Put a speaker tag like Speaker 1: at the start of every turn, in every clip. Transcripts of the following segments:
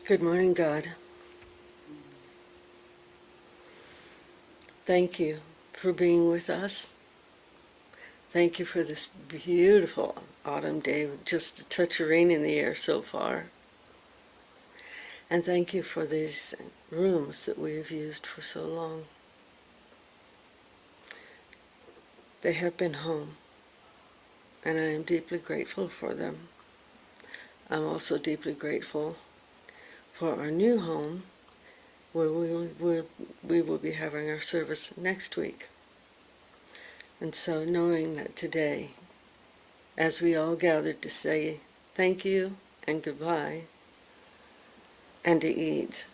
Speaker 1: Good morning, God. Thank you for being with us. Thank you for this beautiful autumn day with just a touch of rain in the air so far. And thank you for these rooms that we have used for so long. They have been home, and I am deeply grateful for them. I'm also deeply grateful for our new home, where we will be having our service next week. And so knowing that today, as we all gathered to say thank you and goodbye, and to eat,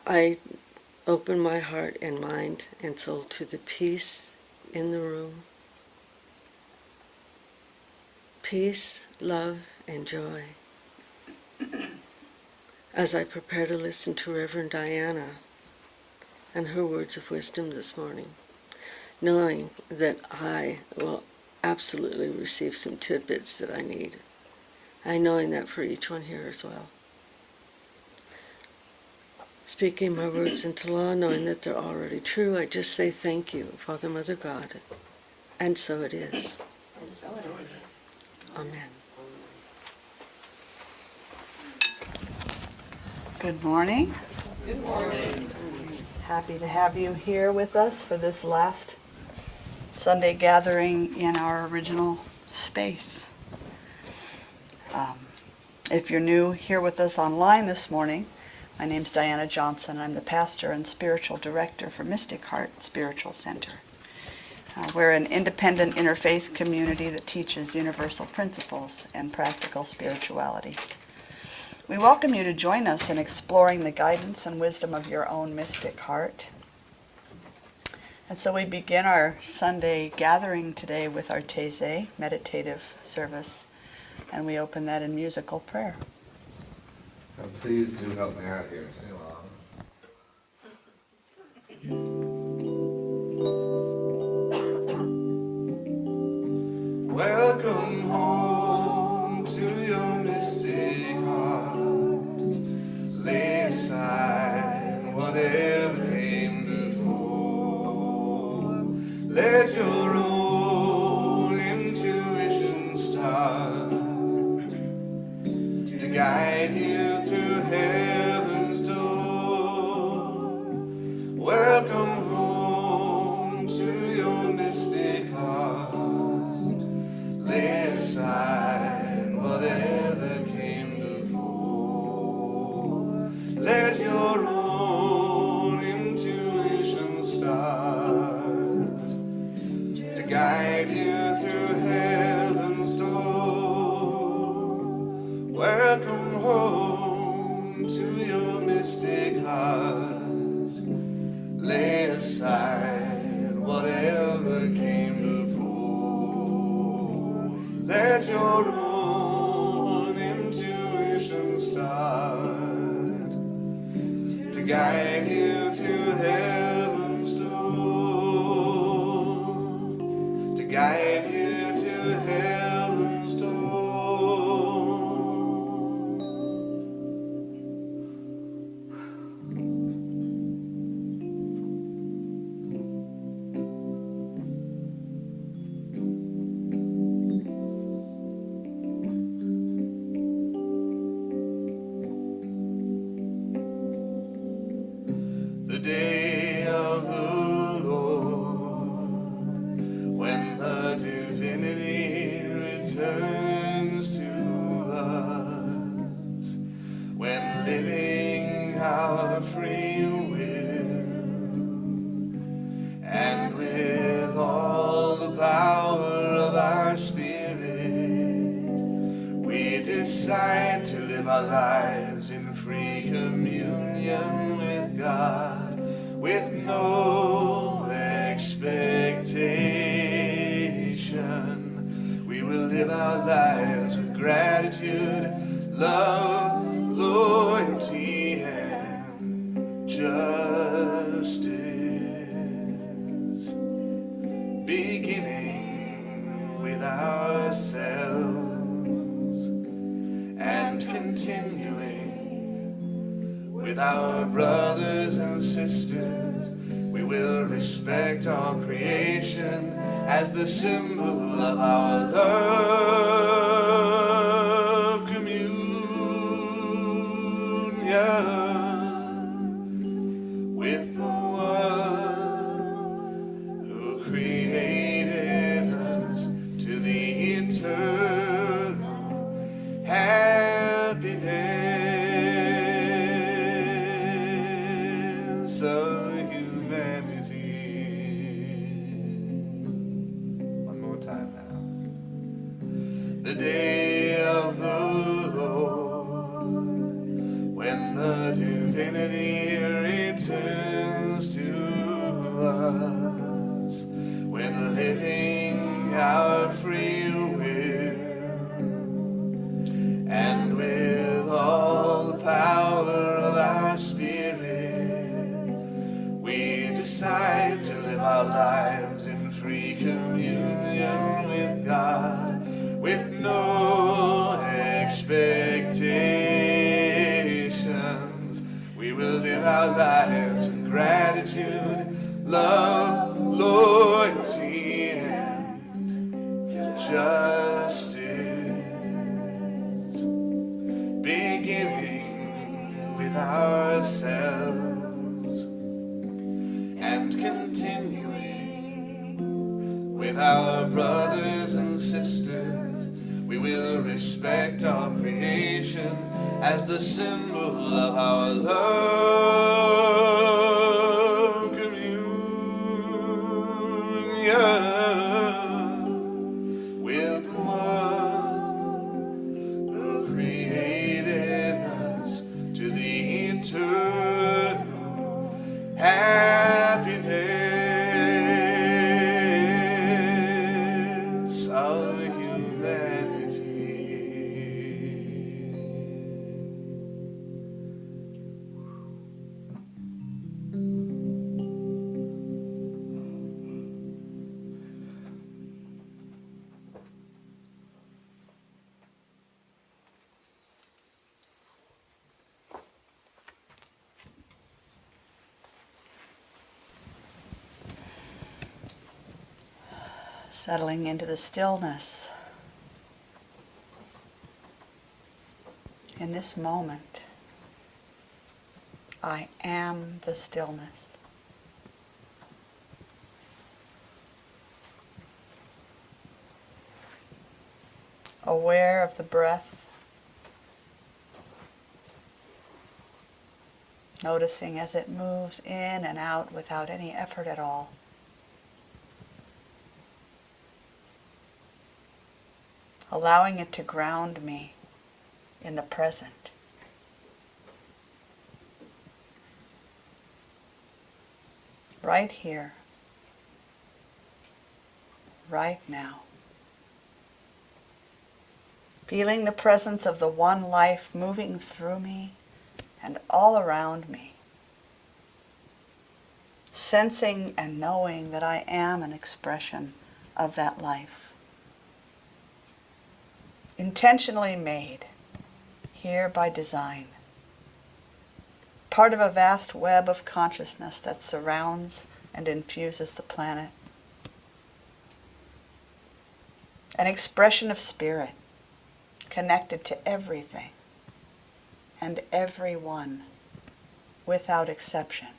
Speaker 1: I open my heart and mind and soul to the peace in the room. Peace, love, and joy. As I prepare to listen to Reverend Diana and her words of wisdom this morning, knowing that I will absolutely receive some tidbits that I need. Knowing that for each one here as well. Speaking my words into law, knowing that they're already true, I just say thank you, Father, Mother, God. And so it is.
Speaker 2: And so it is.
Speaker 1: Amen.
Speaker 2: Good morning.
Speaker 3: Good morning.
Speaker 2: Happy to have you here with us for this last Sunday gathering in our original space. If you're new here with us online this morning, my name's Diana Johnson. I'm the pastor and spiritual director for Mystic Heart Spiritual Center. We're an independent interfaith community that teaches universal principles and practical spirituality. We welcome you to join us in exploring the guidance and wisdom of your own mystic heart. And so we begin our Sunday gathering today with our Taizé meditative service, and we open that in musical prayer.
Speaker 3: Please do help me out here. Sing along. Welcome home to your mystic heart. Lay aside whatever came before. Let your own intuition start to guide you through heaven's door. Welcome home to your mystic heart. Lay aside whatever came before. Let your own intuition start to guide you through heaven's door. Welcome home to your mystic heart. Lay aside whatever came before. Let your own intuition start to guide you to heaven's door. To guide you to heaven's door. The day of the Lord, when the divinity returns to us, when living our free will, and with all the power of our spirit, we decide to live our lives in free communion with God, with no expectation. We will live our lives with gratitude, love, loyalty, and justice, beginning with ourselves and continuing brothers and sisters. We will respect our creation as the symbol of our love communion with the one who created us to the eternal happiness of humanity. One more time now. The day of the Lord, when the divinity returns to us, when living our free will, and with all the power of our spirit, we decide to live our lives in free communion with God, with no expectations. We will live our lives with gratitude, love, loyalty, and justice, beginning with ourselves and continuing with our brothers and sisters. We will respect our creation as the symbol of our love communion with one who created us to the eternal happiness of humanity.
Speaker 2: Settling into the stillness. In this moment, I am the stillness. Aware of the breath, noticing as it moves in and out without any effort at all. Allowing it to ground me in the present. Right here, right now. Feeling the presence of the one life moving through me and all around me. Sensing and knowing that I am an expression of that life. Intentionally made, here by design. Part of a vast web of consciousness that surrounds and infuses the planet. An expression of spirit, connected to everything and everyone, without exception.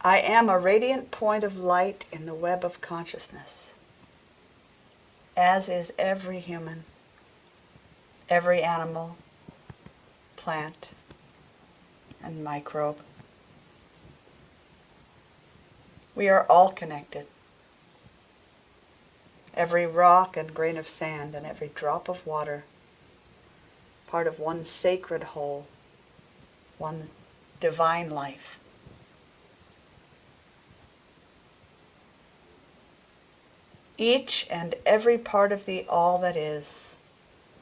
Speaker 2: I am a radiant point of light in the web of consciousness, as is every human, every animal, plant, and microbe. We are all connected. Every rock and grain of sand and every drop of water, part of one sacred whole, one divine life. Each and every part of the all that is,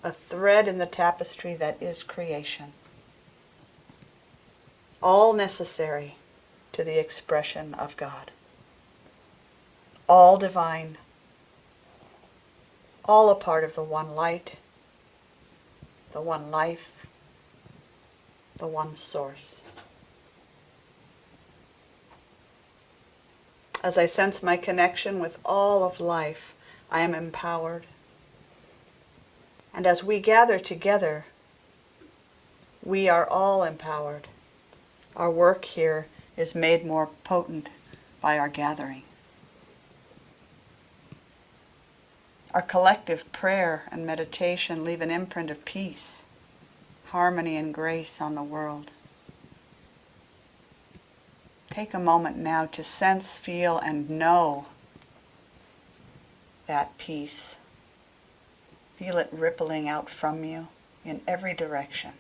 Speaker 2: a thread in the tapestry that is creation. All necessary to the expression of God. All divine, all a part of the one light, the one life, the one source. As I sense my connection with all of life, I am empowered. And as we gather together, we are all empowered. Our work here is made more potent by our gathering. Our collective prayer and meditation leave an imprint of peace, harmony, and grace on the world. Take a moment now to sense, feel, and know that peace. Feel it rippling out from you in every direction.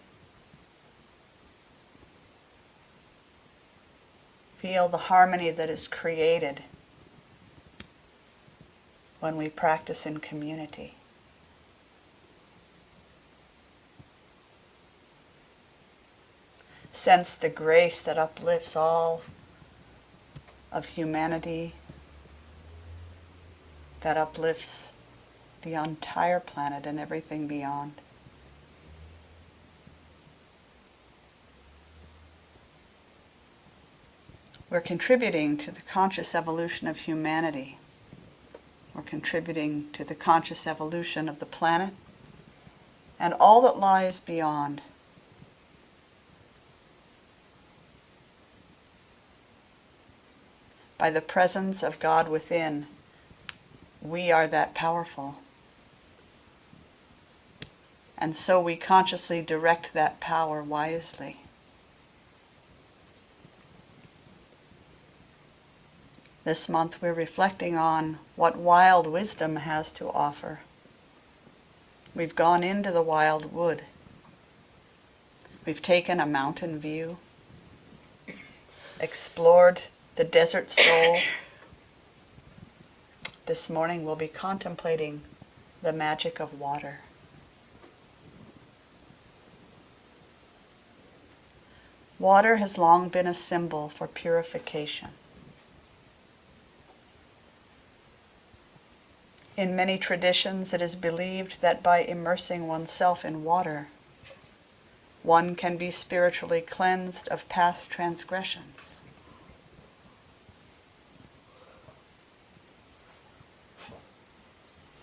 Speaker 2: Feel the harmony that is created when we practice in community. Sense the grace that uplifts all of humanity, that uplifts the entire planet and everything beyond. We're contributing to the conscious evolution of humanity. We're contributing to the conscious evolution of the planet and all that lies beyond. By the presence of God within, we are that powerful. And so we consciously direct that power wisely. This month we're reflecting on what wild wisdom has to offer. We've gone into the wild wood. We've taken a mountain view, explored the desert soul. This morning we'll be contemplating the magic of water. Water has long been a symbol for purification. In many traditions, it is believed that by immersing oneself in water, one can be spiritually cleansed of past transgressions.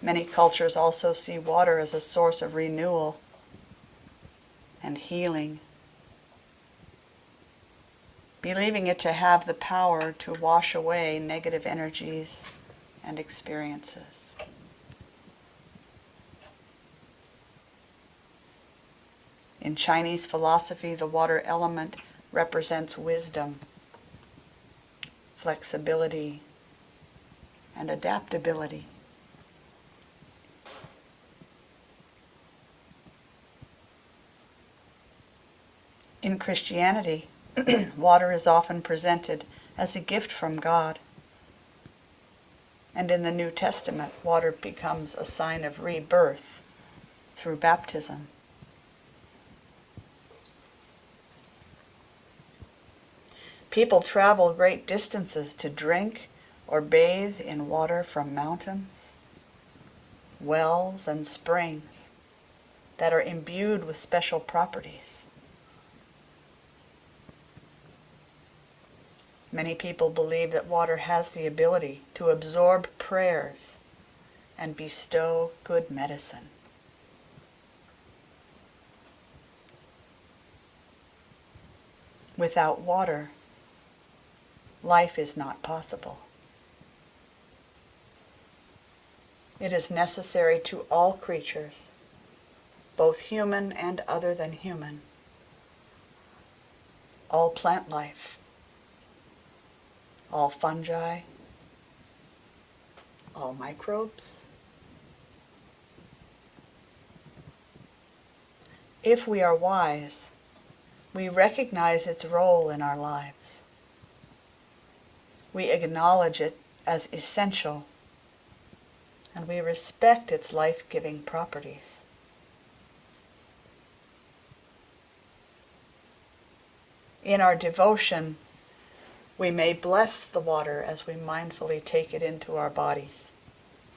Speaker 2: Many cultures also see water as a source of renewal and healing, believing it to have the power to wash away negative energies and experiences. In Chinese philosophy, the water element represents wisdom, flexibility, and adaptability. In Christianity, water is often presented as a gift from God. And in the New Testament, water becomes a sign of rebirth through baptism. People travel great distances to drink or bathe in water from mountains, wells, and springs that are imbued with special properties. Many people believe that water has the ability to absorb prayers and bestow good medicine. Without water, life is not possible. It is necessary to all creatures, both human and other than human, all plant life, all fungi, all microbes. If we are wise, we recognize its role in our lives. We acknowledge it as essential, and we respect its life-giving properties. In our devotion, we may bless the water as we mindfully take it into our bodies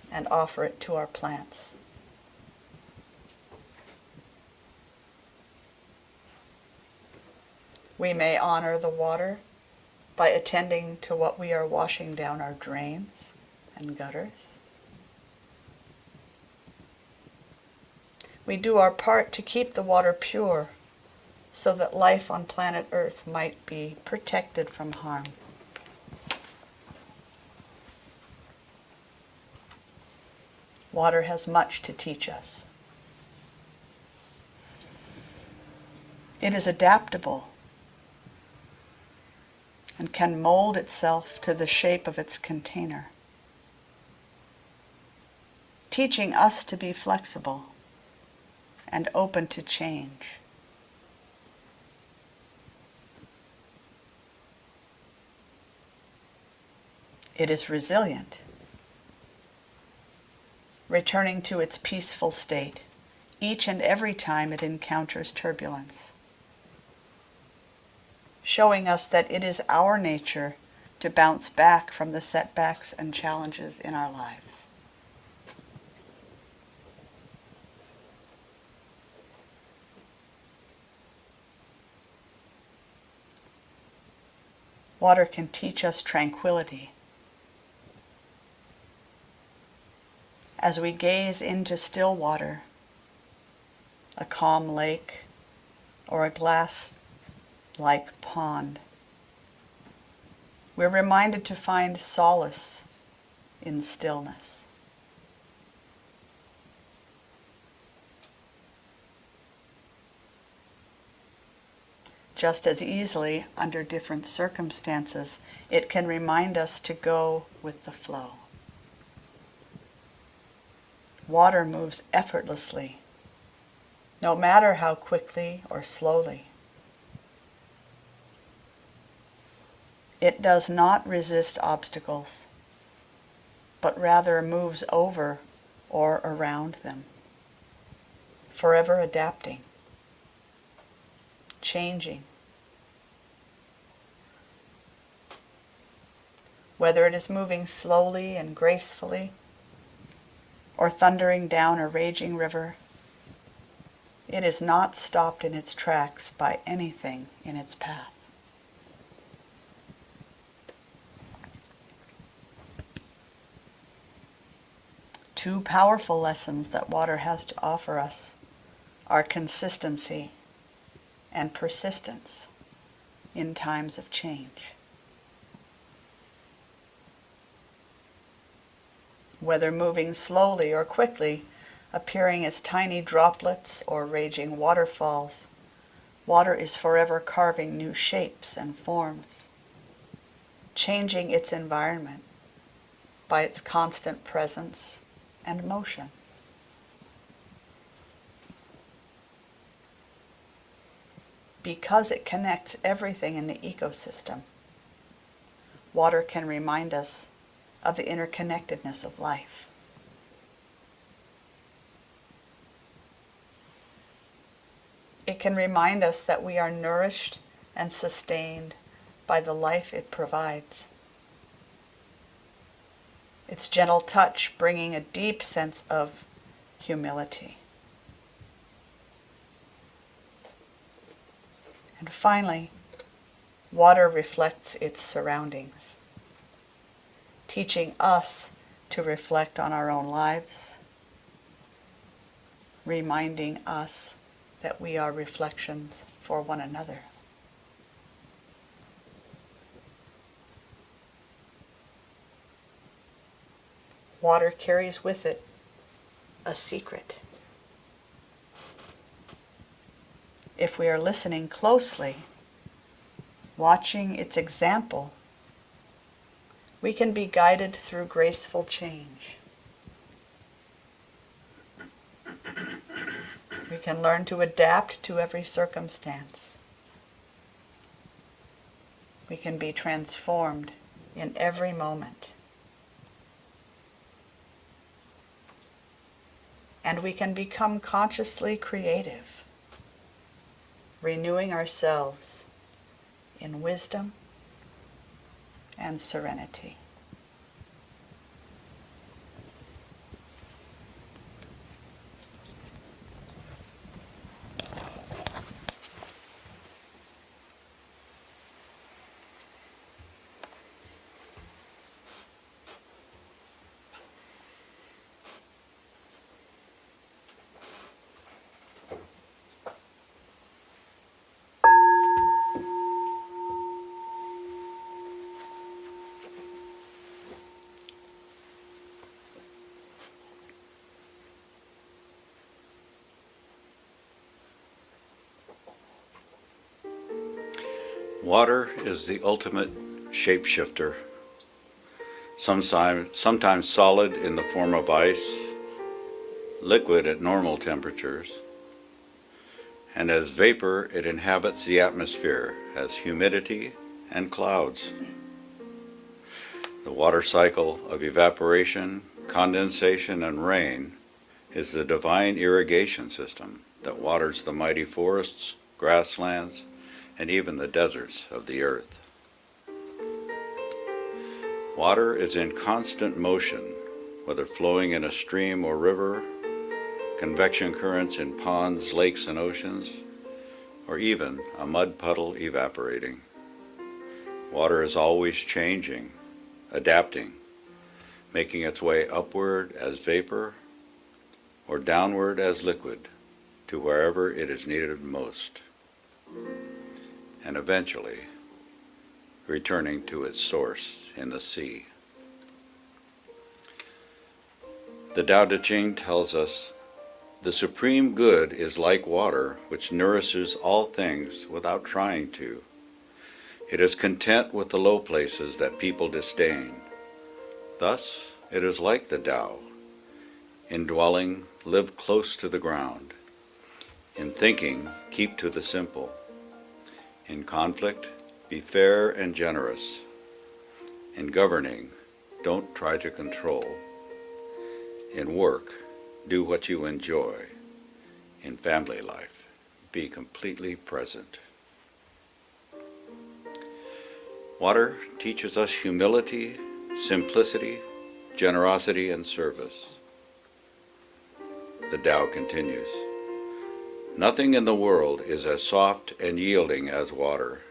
Speaker 2: and offer it to our plants. We may honor the water by attending to what we are washing down our drains and gutters. We do our part to keep the water pure so that life on planet Earth might be protected from harm. Water has much to teach us. It is adaptable and can mold itself to the shape of its container, teaching us to be flexible and open to change. It is resilient, returning to its peaceful state each and every time it encounters turbulence, showing us that it is our nature to bounce back from the setbacks and challenges in our lives. Water can teach us tranquility. As we gaze into still water, a calm lake, or a glass-like pond, we're reminded to find solace in stillness. Just as easily, under different circumstances, it can remind us to go with the flow. Water moves effortlessly, no matter how quickly or slowly. It does not resist obstacles, but rather moves over or around them, forever adapting, changing. Whether it is moving slowly and gracefully, or thundering down a raging river, it is not stopped in its tracks by anything in its path. Two powerful lessons that water has to offer us are consistency and persistence in times of change. Whether moving slowly or quickly, appearing as tiny droplets or raging waterfalls, water is forever carving new shapes and forms, changing its environment by its constant presence and motion. Because it connects everything in the ecosystem, water can remind us of the interconnectedness of life. It can remind us that we are nourished and sustained by the life it provides. Its gentle touch bringing a deep sense of humility. And finally, water reflects its surroundings, teaching us to reflect on our own lives, reminding us that we are reflections for one another. Water carries with it a secret. If we are listening closely, watching its example, we can be guided through graceful change. We can learn to adapt to every circumstance. We can be transformed in every moment. And we can become consciously creative, renewing ourselves in wisdom and serenity.
Speaker 4: Water is the ultimate shapeshifter, sometimes solid in the form of ice, liquid at normal temperatures, and as vapor it inhabits the atmosphere as humidity and clouds. The water cycle of evaporation, condensation, and rain is the divine irrigation system that waters the mighty forests, grasslands, and even the deserts of the earth. Water is in constant motion, whether flowing in a stream or river, convection currents in ponds, lakes, and oceans, or even a mud puddle evaporating. Water is always changing, adapting, making its way upward as vapor or downward as liquid to wherever it is needed most, and eventually returning to its source in the sea. The Tao Te Ching tells us, the supreme good is like water, which nourishes all things without trying to. It is content with the low places that people disdain. Thus, it is like the Tao. In dwelling, live close to the ground. In thinking, keep to the simple. In conflict, be fair and generous. In governing, don't try to control. In work, do what you enjoy. In family life, be completely present. Water teaches us humility, simplicity, generosity, and service. The Tao continues, nothing in the world is as soft and yielding as water.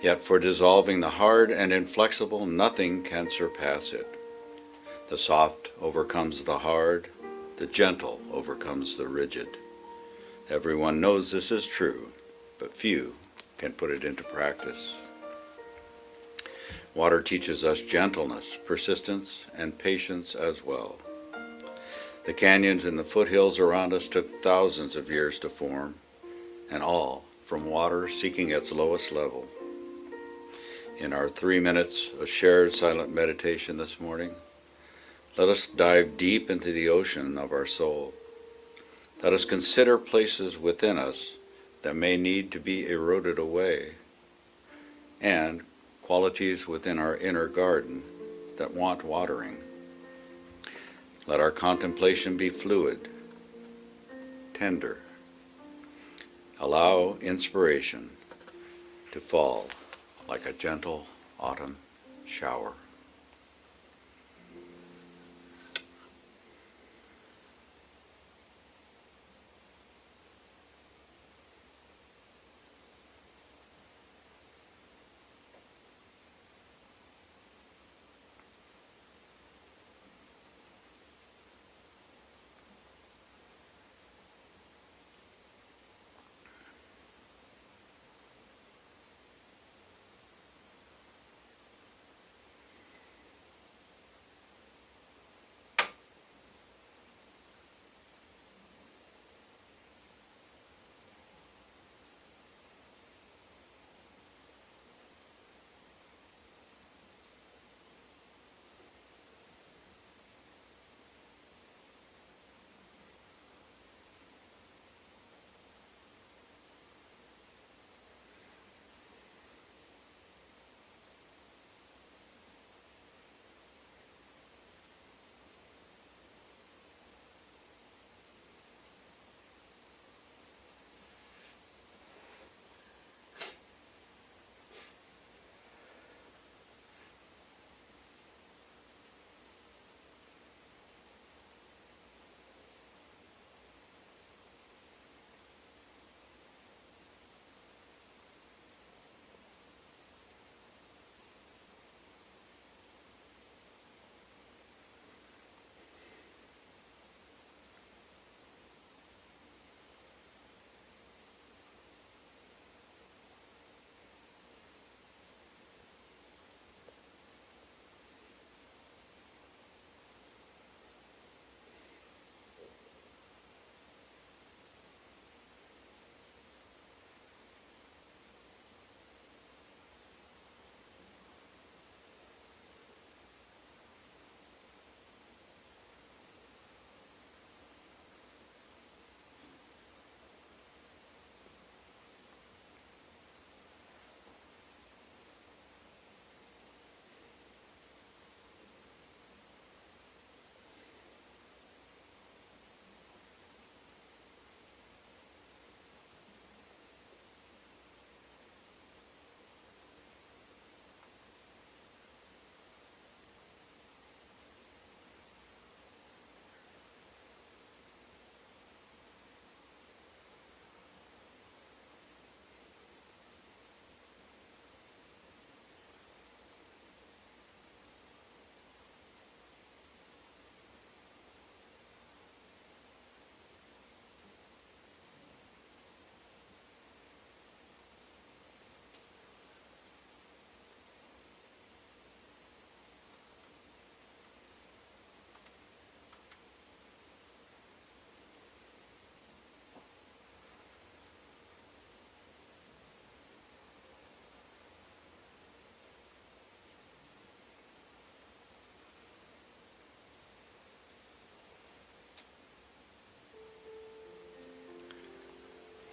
Speaker 4: Yet for dissolving the hard and inflexible, nothing can surpass it. The soft overcomes the hard, the gentle overcomes the rigid. Everyone knows this is true, but few can put it into practice. Water teaches us gentleness, persistence, and patience as well. The canyons and the foothills around us took thousands of years to form, and all from water seeking its lowest level. In our 3 minutes of shared silent meditation this morning, let us dive deep into the ocean of our soul. Let us consider places within us that may need to be eroded away, and qualities within our inner garden that want watering. Let our contemplation be fluid, tender. Allow inspiration to fall like a gentle autumn shower.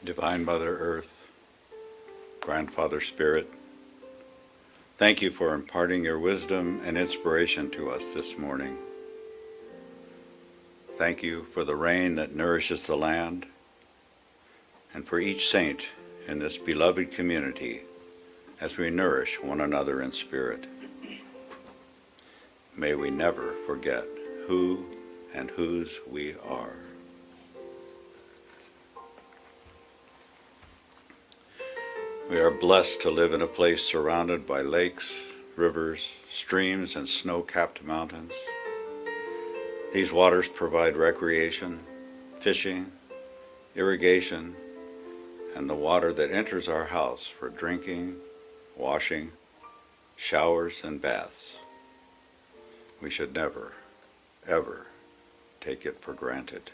Speaker 4: Divine Mother Earth, Grandfather Spirit, thank you for imparting your wisdom and inspiration to us this morning. Thank you for the rain that nourishes the land, and for each saint in this beloved community as we nourish one another in spirit. May we never forget who and whose we are. We are blessed to live in a place surrounded by lakes, rivers, streams, and snow-capped mountains. These waters provide recreation, fishing, irrigation, and the water that enters our house for drinking, washing, showers, and baths. We should never, ever take it for granted.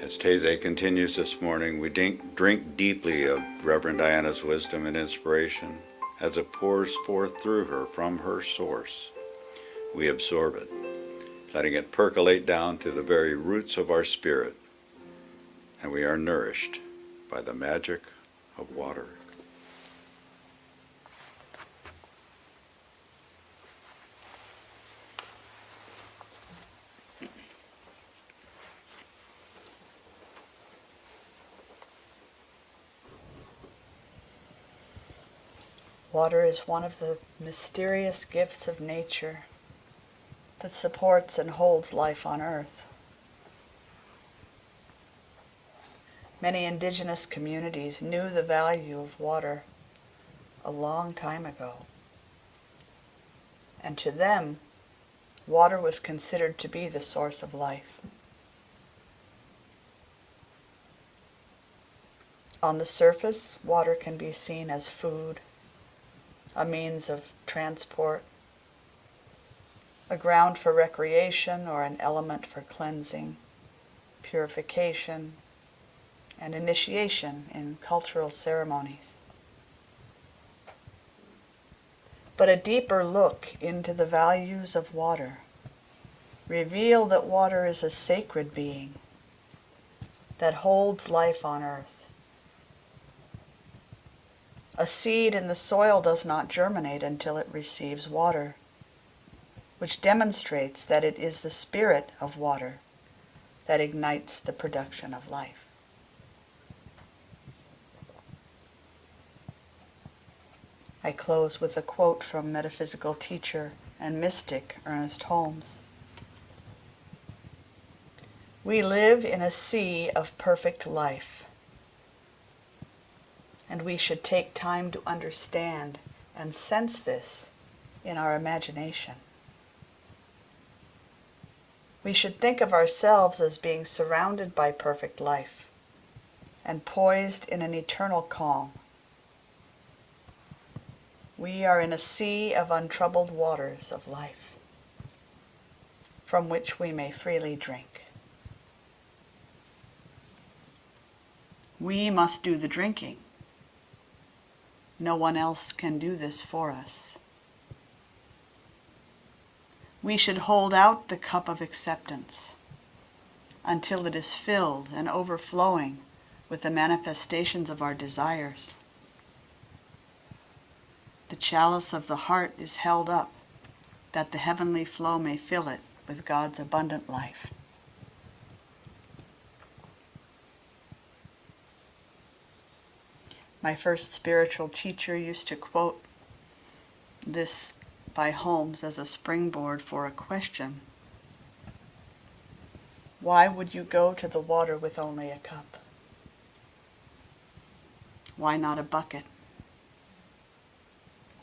Speaker 4: As Taizé continues this morning, we drink deeply of Reverend Diana's wisdom and inspiration as it pours forth through her from her source. We absorb it, letting it percolate down to the very roots of our spirit, and we are nourished by the magic of water.
Speaker 2: Water is one of the mysterious gifts of nature that supports and holds life on earth. Many indigenous communities knew the value of water a long time ago. And to them, water was considered to be the source of life. On the surface, water can be seen as food, a means of transport, a ground for recreation, or an element for cleansing, purification, and initiation in cultural ceremonies. But a deeper look into the values of water reveal that water is a sacred being that holds life on earth. A seed in the soil does not germinate until it receives water, which demonstrates that it is the spirit of water that ignites the production of life. I close with a quote from metaphysical teacher and mystic Ernest Holmes. "We live in a sea of perfect life, and we should take time to understand and sense this in our imagination. We should think of ourselves as being surrounded by perfect life and poised in an eternal calm. We are in a sea of untroubled waters of life, from which we may freely drink. We must do the drinking. No one else can do this for us. We should hold out the cup of acceptance until it is filled and overflowing with the manifestations of our desires. The chalice of the heart is held up that the heavenly flow may fill it with God's abundant life." My first spiritual teacher used to quote this by Holmes as a springboard for a question. Why would you go to the water with only a cup? Why not a bucket?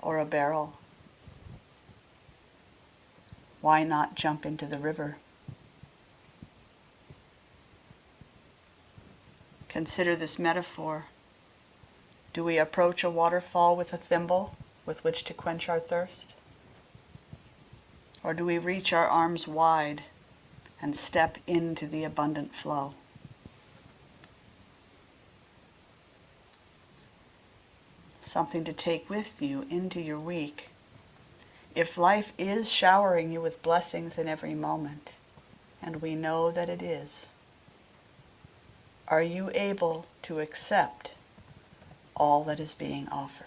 Speaker 2: Or a barrel? Why not jump into the river? Consider this metaphor. Do we approach a waterfall with a thimble with which to quench our thirst? Or do we reach our arms wide and step into the abundant flow? Something to take with you into your week. If life is showering you with blessings in every moment, and we know that it is, are you able to accept all that is being offered?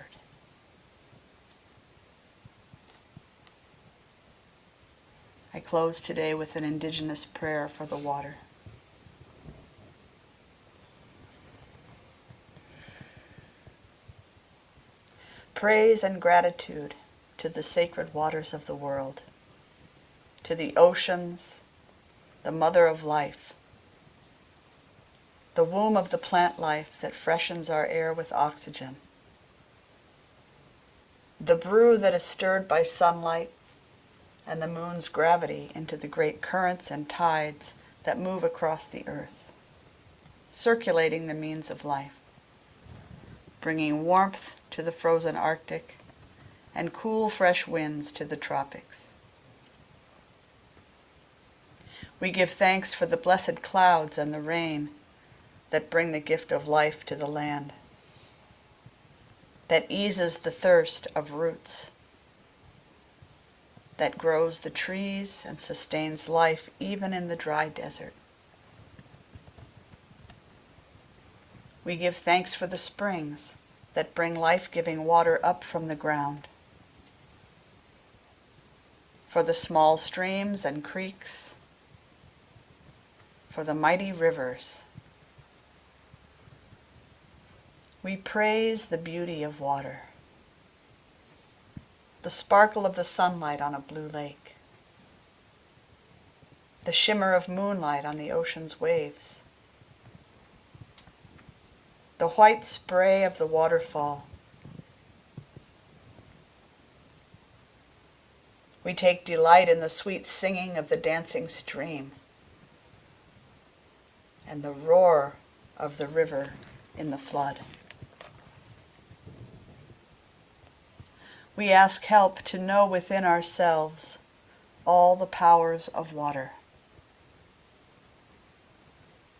Speaker 2: I close today with an indigenous prayer for the water. Praise and gratitude to the sacred waters of the world, to the oceans, the mother of life, the womb of the plant life that freshens our air with oxygen, the brew that is stirred by sunlight and the moon's gravity into the great currents and tides that move across the earth, circulating the means of life, bringing warmth to the frozen Arctic and cool, fresh winds to the tropics. We give thanks for the blessed clouds and the rain that bring the gift of life to the land, that eases the thirst of roots, that grows the trees and sustains life even in the dry desert. We give thanks for the springs that bring life-giving water up from the ground, for the small streams and creeks, for the mighty rivers. We praise the beauty of water, the sparkle of the sunlight on a blue lake, the shimmer of moonlight on the ocean's waves, the white spray of the waterfall. We take delight in the sweet singing of the dancing stream and the roar of the river in the flood. We ask help to know within ourselves all the powers of water,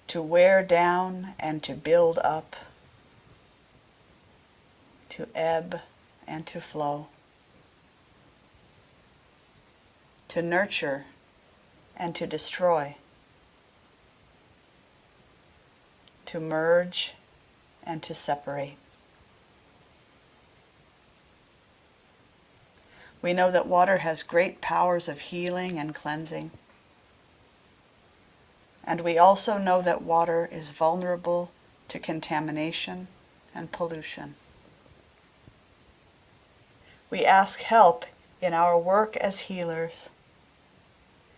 Speaker 2: to wear down and to build up, to ebb and to flow, to nurture and to destroy, to merge and to separate. We know that water has great powers of healing and cleansing. And we also know that water is vulnerable to contamination and pollution. We ask help in our work as healers,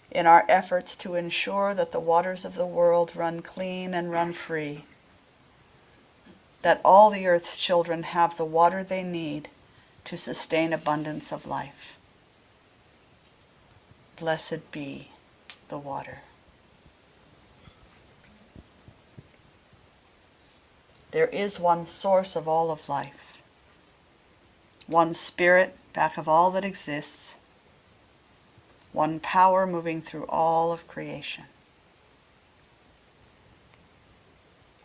Speaker 2: in our efforts to ensure that the waters of the world run clean and run free, that all the earth's children have the water they need to sustain abundance of life. Blessed be the water. There is one source of all of life, one spirit back of all that exists, one power moving through all of creation.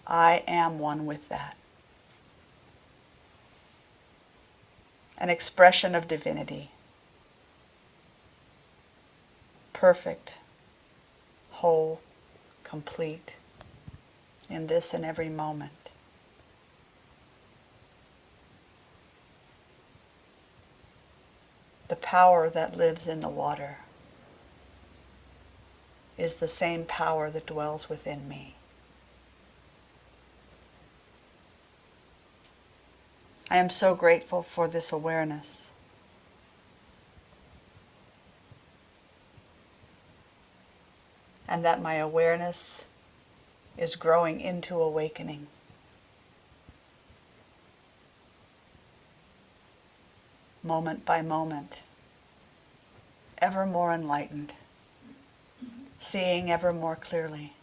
Speaker 2: I am one with that. An expression of divinity, perfect, whole, complete, in this and every moment. The power that lives in the water is the same power that dwells within me. I am so grateful for this awareness. And that my awareness is growing into awakening. Moment by moment, ever more enlightened, seeing ever more clearly.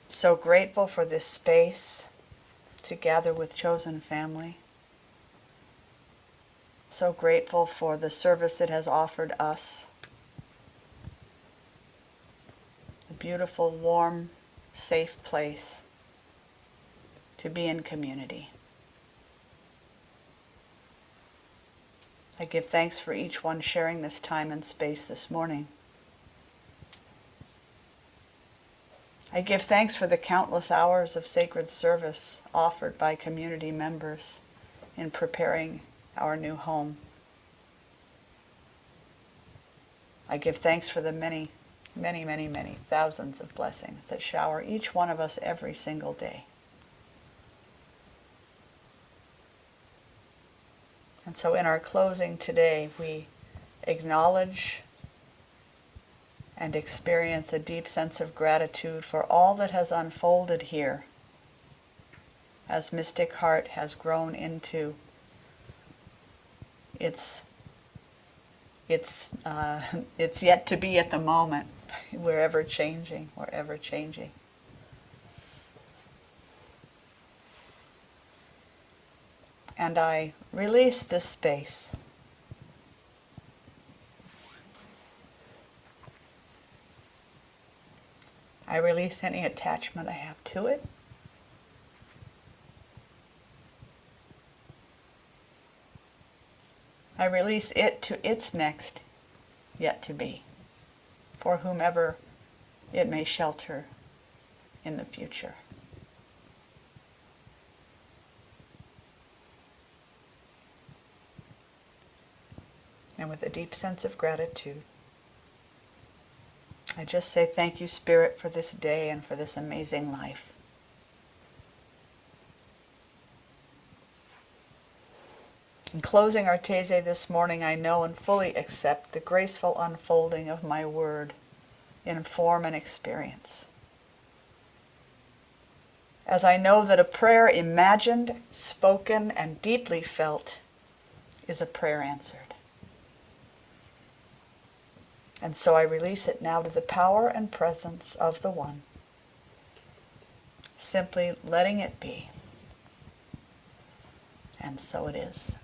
Speaker 2: So grateful for this space to gather with chosen family. So grateful for the service it has offered us. A beautiful, warm, safe place to be in community. I give thanks for each one sharing this time and space this morning. I give thanks for the countless hours of sacred service offered by community members in preparing our new home. I give thanks for the many, many, many, many thousands of blessings that shower each one of us every single day. And so in our closing today, we acknowledge and experience a deep sense of gratitude for all that has unfolded here as Mystic Heart has grown into its yet to be at the moment. We're ever changing, we're ever changing. And I release this space. I release any attachment I have to it. I release it to its next yet to be, for whomever it may shelter in the future. And with a deep sense of gratitude, I just say thank you, Spirit, for this day and for this amazing life. In closing our Taizé this morning, I know and fully accept the graceful unfolding of my word in form and experience. As I know that a prayer imagined, spoken, and deeply felt is a prayer answered. And so I release it now to the power and presence of the One, simply letting it be. And so it is.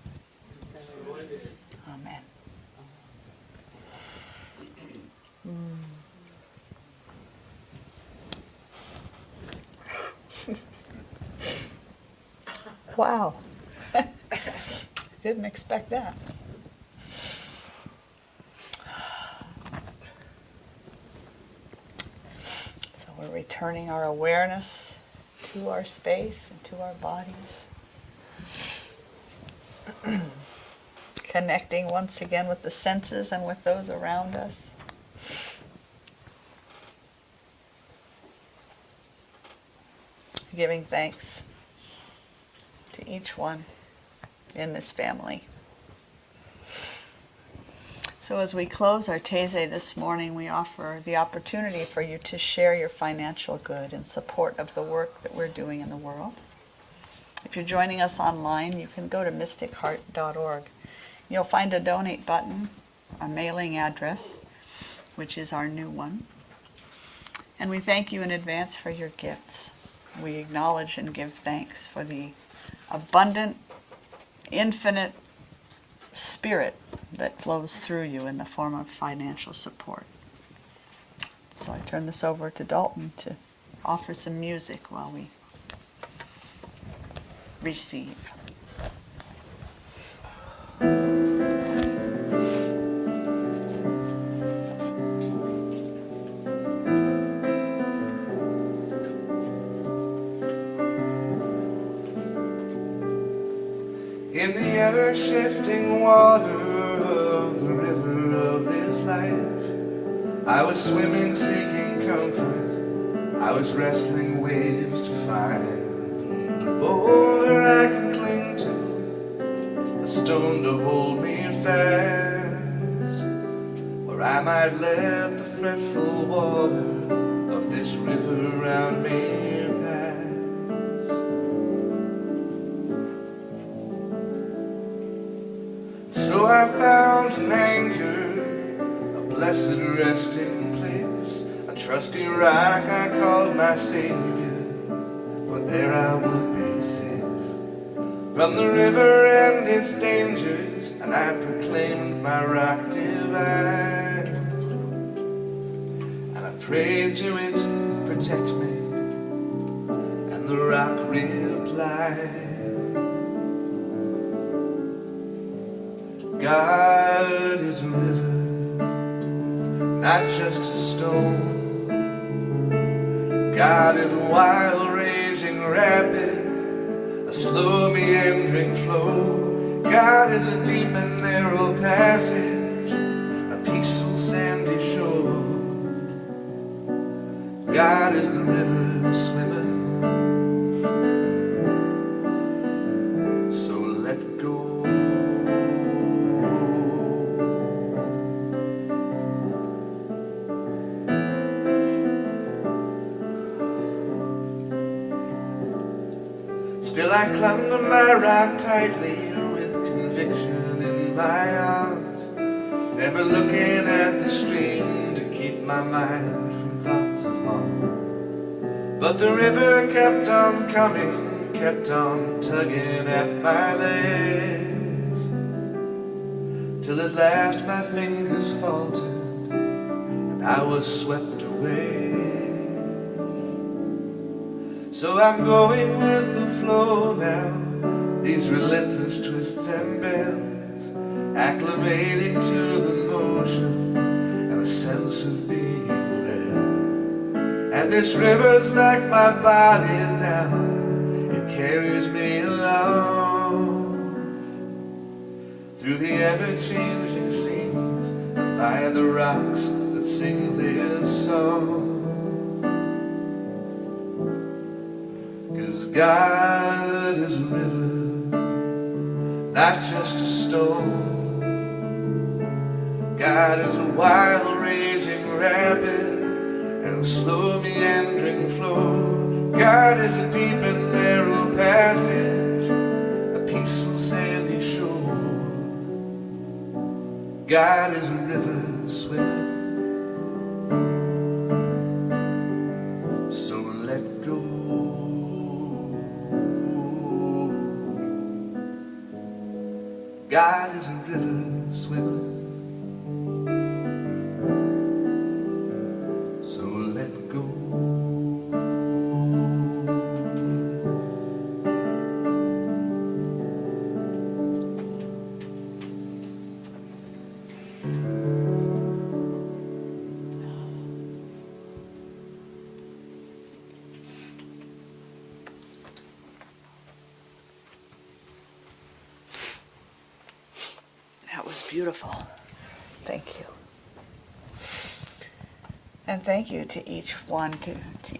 Speaker 2: Amen. Wow. Didn't expect that. So we're returning our awareness to our space and to our bodies. Connecting once again with the senses and with those around us. Giving thanks to each one in this family. So as we close our Taizé this morning, we offer the opportunity for you to share your financial good in support of the work that we're doing in the world. If you're joining us online, you can go to mysticheart.org. You'll find a donate button, a mailing address, which is our new one. And we thank you in advance for your gifts. We acknowledge and give thanks for the abundant, infinite spirit that flows through you in the form of financial support. So I turn this over to Dalton to offer some music while we receive.
Speaker 3: In the ever-shifting water of the river of this life, I was swimming, seeking comfort. I was wrestling waves to find a boulder I can cling to, a stone to hold me fast, where I might let the fretful water of this river around me pass. So I found an anchor, a blessed resting place, a trusty rock I called my Savior, for there I would be safe from the river and its dangers, and I proclaimed my rock divine, and I prayed to it, protect me, and the rock replied, God is a river, not just a stone. God is a wild, raging rapid, a slow, meandering flow. God is a deep and narrow passage, a peaceful, sandy shore. God is the river swimmer, so let go. Still I clung to my rock tightly with conviction in my arms, never looking at the stream to keep my mind from thoughts of harm. But the river kept on coming, kept on tugging at my legs, till at last my fingers faltered and I was swept away. So I'm going with the flow now, these relentless twists and bends, acclimating to the motion and a sense of being led. And this river's like my body now, it carries me along through the ever-changing seas and by the rocks that sing their song. 'Cause God is a river, not just a stone. God is a wild, raging rapid and a slow, meandering flow. God is a deep and narrow passage, a peaceful, sandy shore. God is a river swimmer, so let go. God is a river swimmer, so let go.
Speaker 2: That was beautiful. Thank you. And thank you to each one, to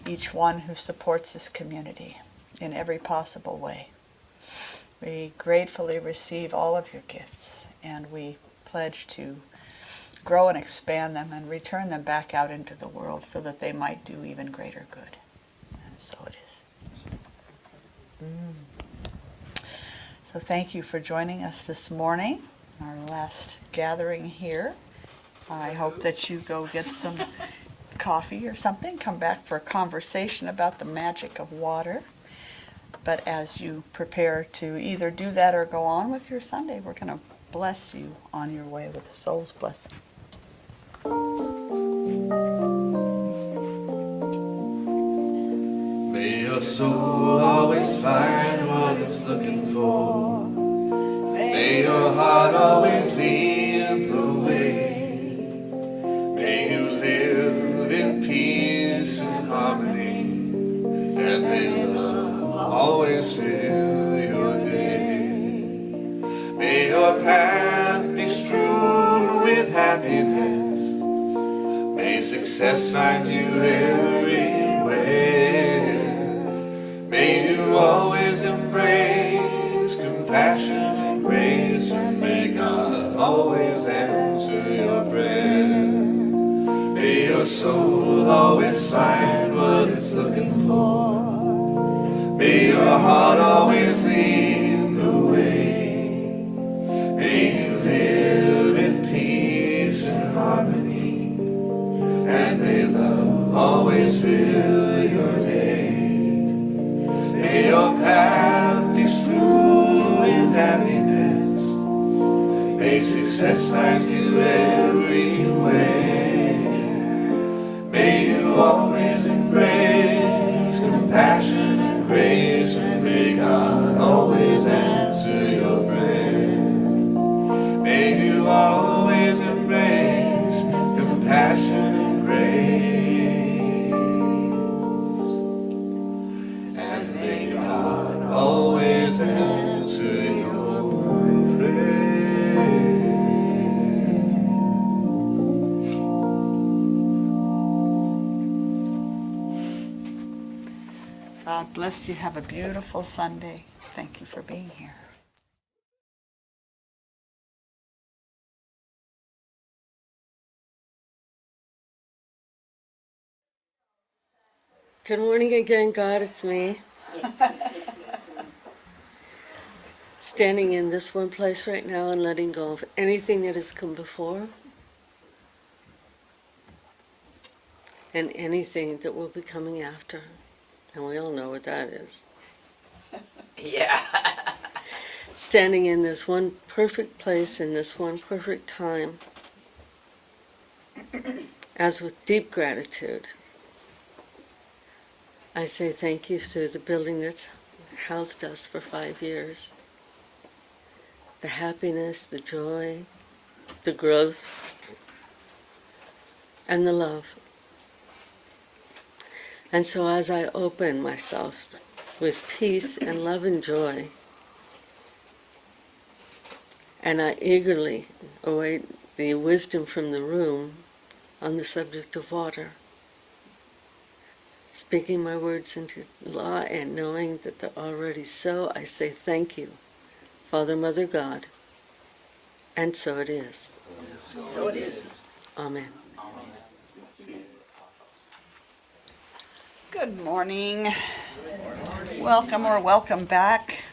Speaker 2: each one who supports this community in every possible way. We gratefully receive all of your gifts, and we pledge to grow and expand them and return them back out into the world so that they might do even greater good. And so it is. So thank you for joining us this morning, our last gathering here. I hope that you go get some coffee or something, come back for a conversation about the magic of water. But as you prepare to either do that or go on with your Sunday, we're going to bless you on your way with a soul's blessing.
Speaker 3: May your soul always find what it's looking for. May your heart always lead the way. May you live in peace and harmony, and may love always fill your day. May your path be strewn with happiness. May success find you everywhere. May you always embrace compassion and grace, and may God always answer your prayer. May your soul always find what it's looking for. May your heart always lead the way. May you live in peace and harmony, and may love always fill your day. May your path be strewn with happiness. May success find you everywhere. May you always embrace compassion and grace, and may God always answer your prayers. May
Speaker 2: God bless you. Have a beautiful Sunday. Thank you for being here.
Speaker 1: Good morning again, God, it's me. Standing in this one place right now and letting go of anything that has come before and anything that will be coming after. And we all know what that is.
Speaker 5: Yeah.
Speaker 1: Standing in this one perfect place in this one perfect time, as with deep gratitude, I say thank you through the building that's housed us for 5 years. The happiness, the joy, the growth, and the love. And so as I open myself with peace and love and joy, and I eagerly await the wisdom from the room on the subject of water, speaking my words into law and knowing that they're already so, I say thank you, Father, Mother, God, and so it is.
Speaker 5: So it is.
Speaker 1: Amen.
Speaker 2: Good morning. Welcome or welcome back,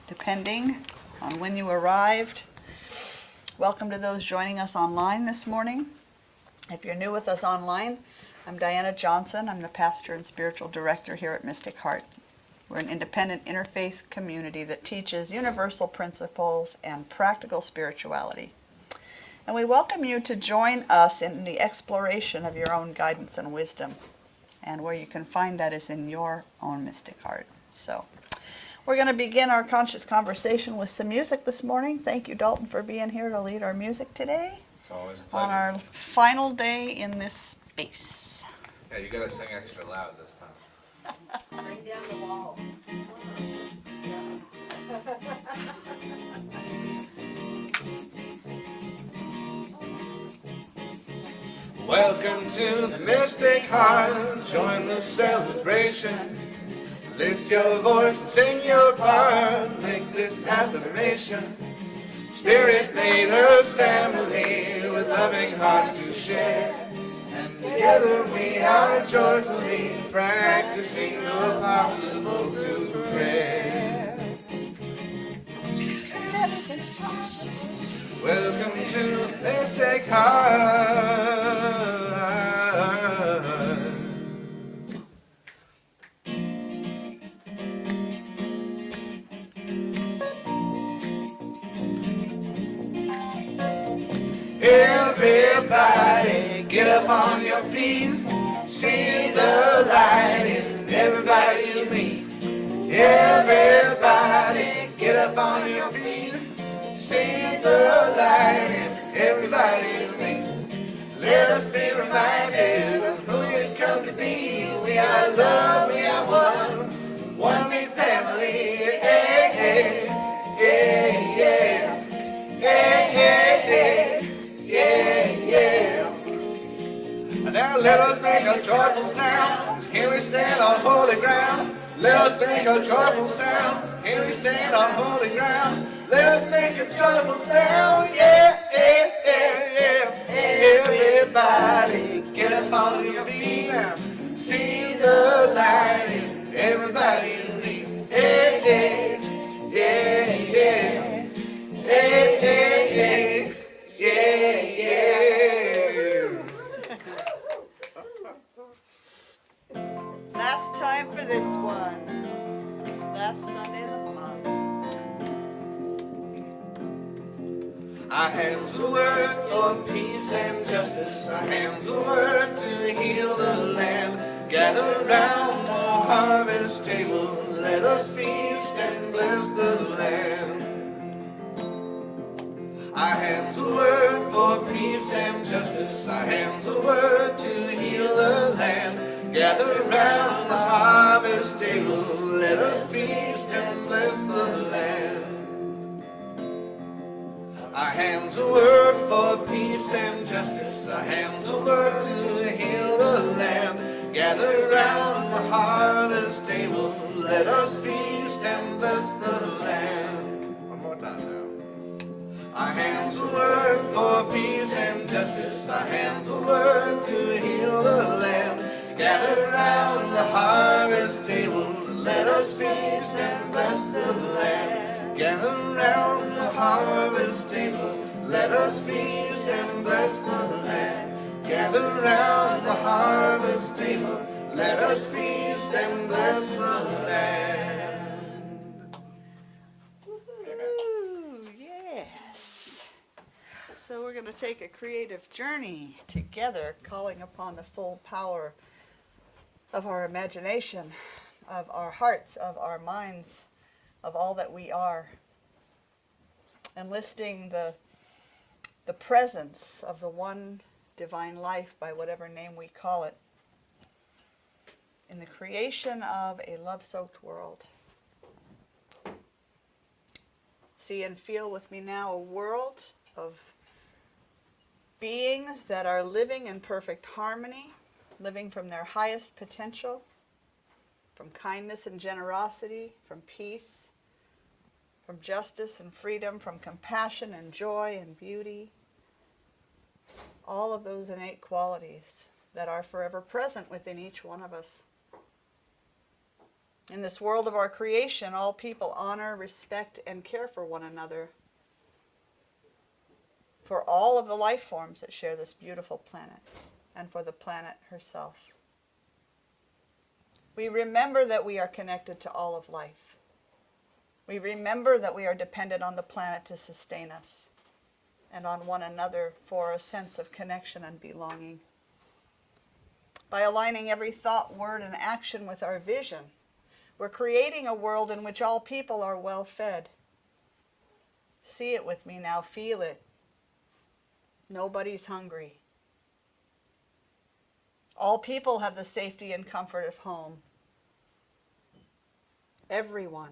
Speaker 2: depending on when you arrived. Welcome to those joining us online this morning. If you're new with us online, I'm Diana Johnson. I'm the pastor and spiritual director here at Mystic Heart. We're an independent interfaith community that teaches universal principles and practical spirituality. And we welcome you to join us in the exploration of your own guidance and wisdom. And where you can find that is in your own mystic heart. So we're going to begin our conscious conversation with some music this morning. Thank you, Dalton, for being here to lead our music today.
Speaker 3: It's always a pleasure.
Speaker 2: On our final day in this space.
Speaker 3: Yeah, you gotta sing extra loud this time.
Speaker 2: Bring down the walls.
Speaker 3: Welcome to the Mystic Heart. Join the celebration. Lift your voice and sing your part. Make this affirmation. Spirit made us family with loving hearts to share. And together we are joyfully practicing the possible through prayer. Welcome to Mystic Heart. Everybody, get up on your feet. See the light in everybody you meet. Everybody, get up on your feet. See the light in everybody you meet. Let us be reminded of who you come to be. We are love, we are one big family. Hey, hey, yeah, yeah, yeah, yeah, yeah. Yeah, yeah. Now let us make a joyful sound. Here we stand on holy ground. Let us make a joyful sound. Here we stand on holy ground. Let us make a joyful sound. Yeah, yeah, yeah, yeah. Everybody, get up on your feet now. See the light in everybody you need. Yeah, yeah, yeah, yeah. Yeah, yeah, yeah. Yeah, yeah.
Speaker 2: Last time for this one. Last Sunday of the month.
Speaker 3: Our hands will work for peace and justice. Our hands will work to heal the land. Gather around the harvest table. Let us feast and bless the land. Our hands will work for peace and justice. Our hands will work to heal the land. Gather around the harvest table. Let us feast and bless the land. Our hands will work for peace and justice. Our hands will work to heal the land. Gather around the harvest table. let us feast and bless the land. One more time now. Our hands will work for peace and justice. Our hands will work to heal the land. Gather round the harvest table. Let us feast and bless the land. Gather round the harvest table. Let us feast and bless the land. Gather round the harvest table. Let us feast and bless the land.
Speaker 2: Ooh, yes. So we're going to take a creative journey together, calling upon the full power of our imagination, of our hearts, of our minds, of all that we are. Enlisting the presence of the one divine life, by whatever name we call it, in the creation of a love-soaked world. See and feel with me now a world of beings that are living in perfect harmony, living from their highest potential, from kindness and generosity, from peace, from justice and freedom, from compassion and joy and beauty. All of those innate qualities that are forever present within each one of us. In this world of our creation, all people honor, respect, and care for one another, for all of the life forms that share this beautiful planet, and for the planet herself. We remember that we are connected to all of life. We remember that we are dependent on the planet to sustain us, and on one another for a sense of connection and belonging. By aligning every thought, word, and action with our vision, we're creating a world in which all people are well fed. See it with me now, feel it. Nobody's hungry. All people have the safety and comfort of home. Everyone.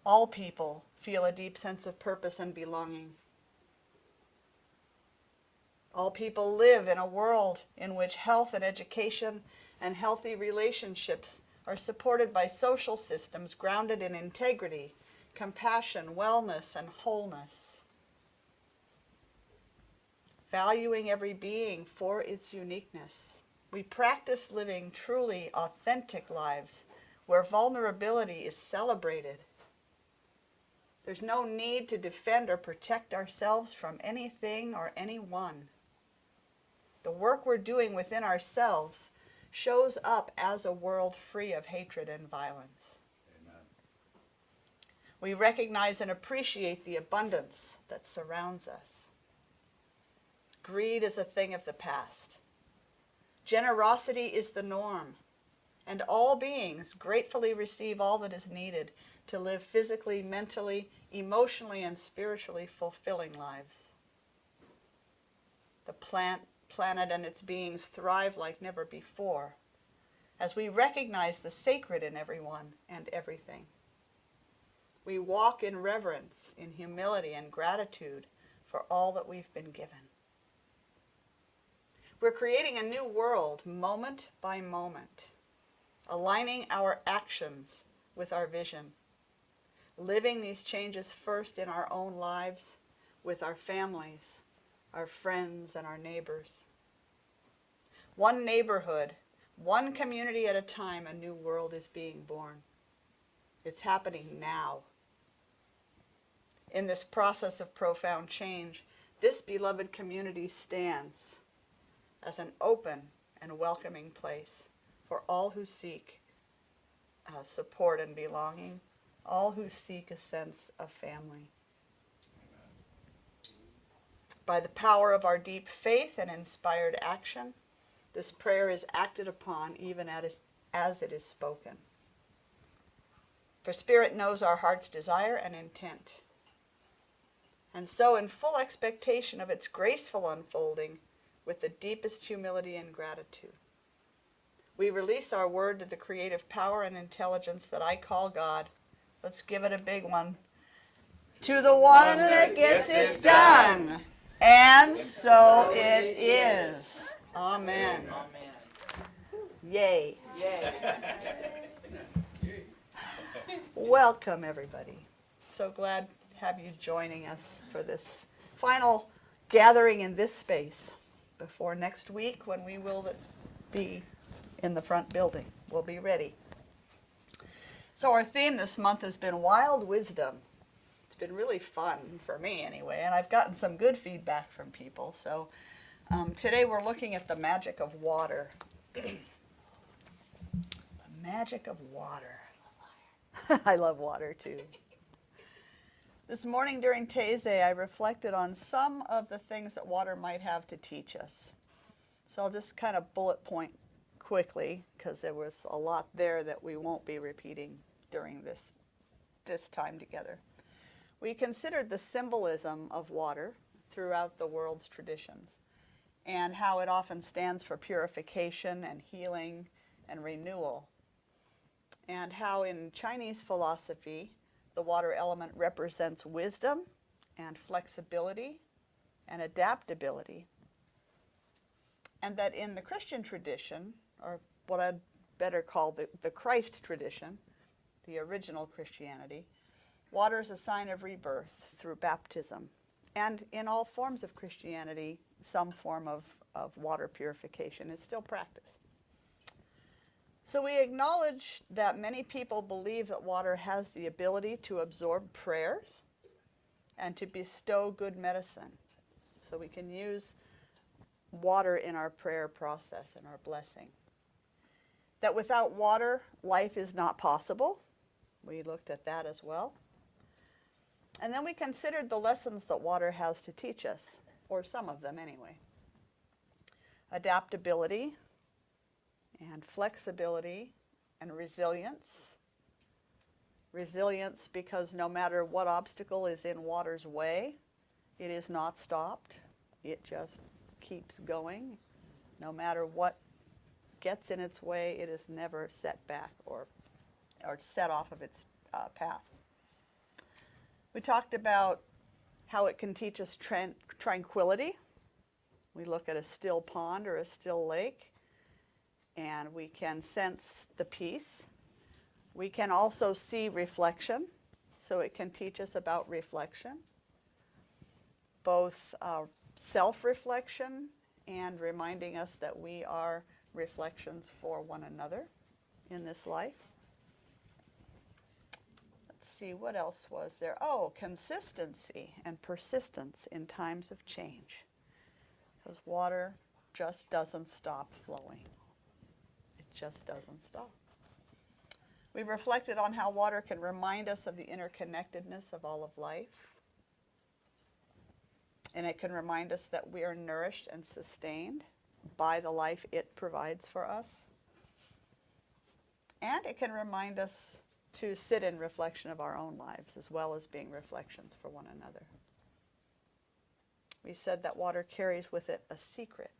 Speaker 2: All people feel a deep sense of purpose and belonging. All people live in a world in which health and education and healthy relationships are supported by social systems grounded in integrity, compassion, wellness, and wholeness. Valuing every being for its uniqueness, we practice living truly authentic lives where vulnerability is celebrated. There's no need to defend or protect ourselves from anything or anyone. The work we're doing within ourselves shows up as a world free of hatred and violence.
Speaker 4: Amen.
Speaker 2: We recognize and appreciate the abundance that surrounds us. Greed is a thing of the past. Generosity is the norm, and all beings gratefully receive all that is needed to live physically, mentally, emotionally, and spiritually fulfilling lives. The planet and its beings thrive like never before as we recognize the sacred in everyone and everything. We walk in reverence, in humility and gratitude for all that we've been given. We're creating a new world moment by moment, aligning our actions with our vision, living these changes first in our own lives, with our families, our friends, and our neighbors. One neighborhood, one community at a time, a new world is being born. It's happening now. In this process of profound change, this beloved community stands as an open and welcoming place for all who seek support and belonging, all who seek a sense of family. By the power of our deep faith and inspired action, this prayer is acted upon even as it is spoken. For Spirit knows our heart's desire and intent. And so, in full expectation of its graceful unfolding, with the deepest humility and gratitude, we release our word to the creative power and intelligence that I call God. Let's give it a big one. To the one that gets it done. And so it is. Amen.
Speaker 5: Amen.
Speaker 2: Yay.
Speaker 5: Yay.
Speaker 2: Welcome, everybody. So glad to have you joining us for this final gathering in this space before next week when we will be in the front building. We'll be ready. So our theme this month has been wild wisdom. It's been really fun for me anyway, and I've gotten some good feedback from people. So today we're looking at the magic of water. The magic of water. I love water too. This morning during Taizé, I reflected on some of the things that water might have to teach us. So I'll just kind of bullet point quickly, because there was a lot there that we won't be repeating during this time together. We considered the symbolism of water throughout the world's traditions, and how it often stands for purification and healing and renewal, and how in Chinese philosophy, the water element represents wisdom and flexibility and adaptability. And that in the Christian tradition, or what I'd better call the Christ tradition, the original Christianity, water is a sign of rebirth through baptism. And in all forms of Christianity, some form of water purification is still practiced. So we acknowledge that many people believe that water has the ability to absorb prayers and to bestow good medicine. So we can use water in our prayer process and our blessing. That without water, life is not possible. We looked at that as well. And then we considered the lessons that water has to teach us, or some of them anyway. Adaptability, and flexibility, and resilience. Resilience because no matter what obstacle is in water's way, it is not stopped. It just keeps going. No matter what gets in its way, it is never set back or set off of its path. We talked about how it can teach us tranquility. We look at a still pond or a still lake, and we can sense the peace. We can also see reflection, so it can teach us about reflection, both self-reflection and reminding us that we are reflections for one another in this life. Let's see, what else was there? Oh, consistency and persistence in times of change, because water just doesn't stop flowing. Just doesn't stop. We've reflected on how water can remind us of the interconnectedness of all of life. And it can remind us that we are nourished and sustained by the life it provides for us. And it can remind us to sit in reflection of our own lives, as well as being reflections for one another. We said that water carries with it a secret.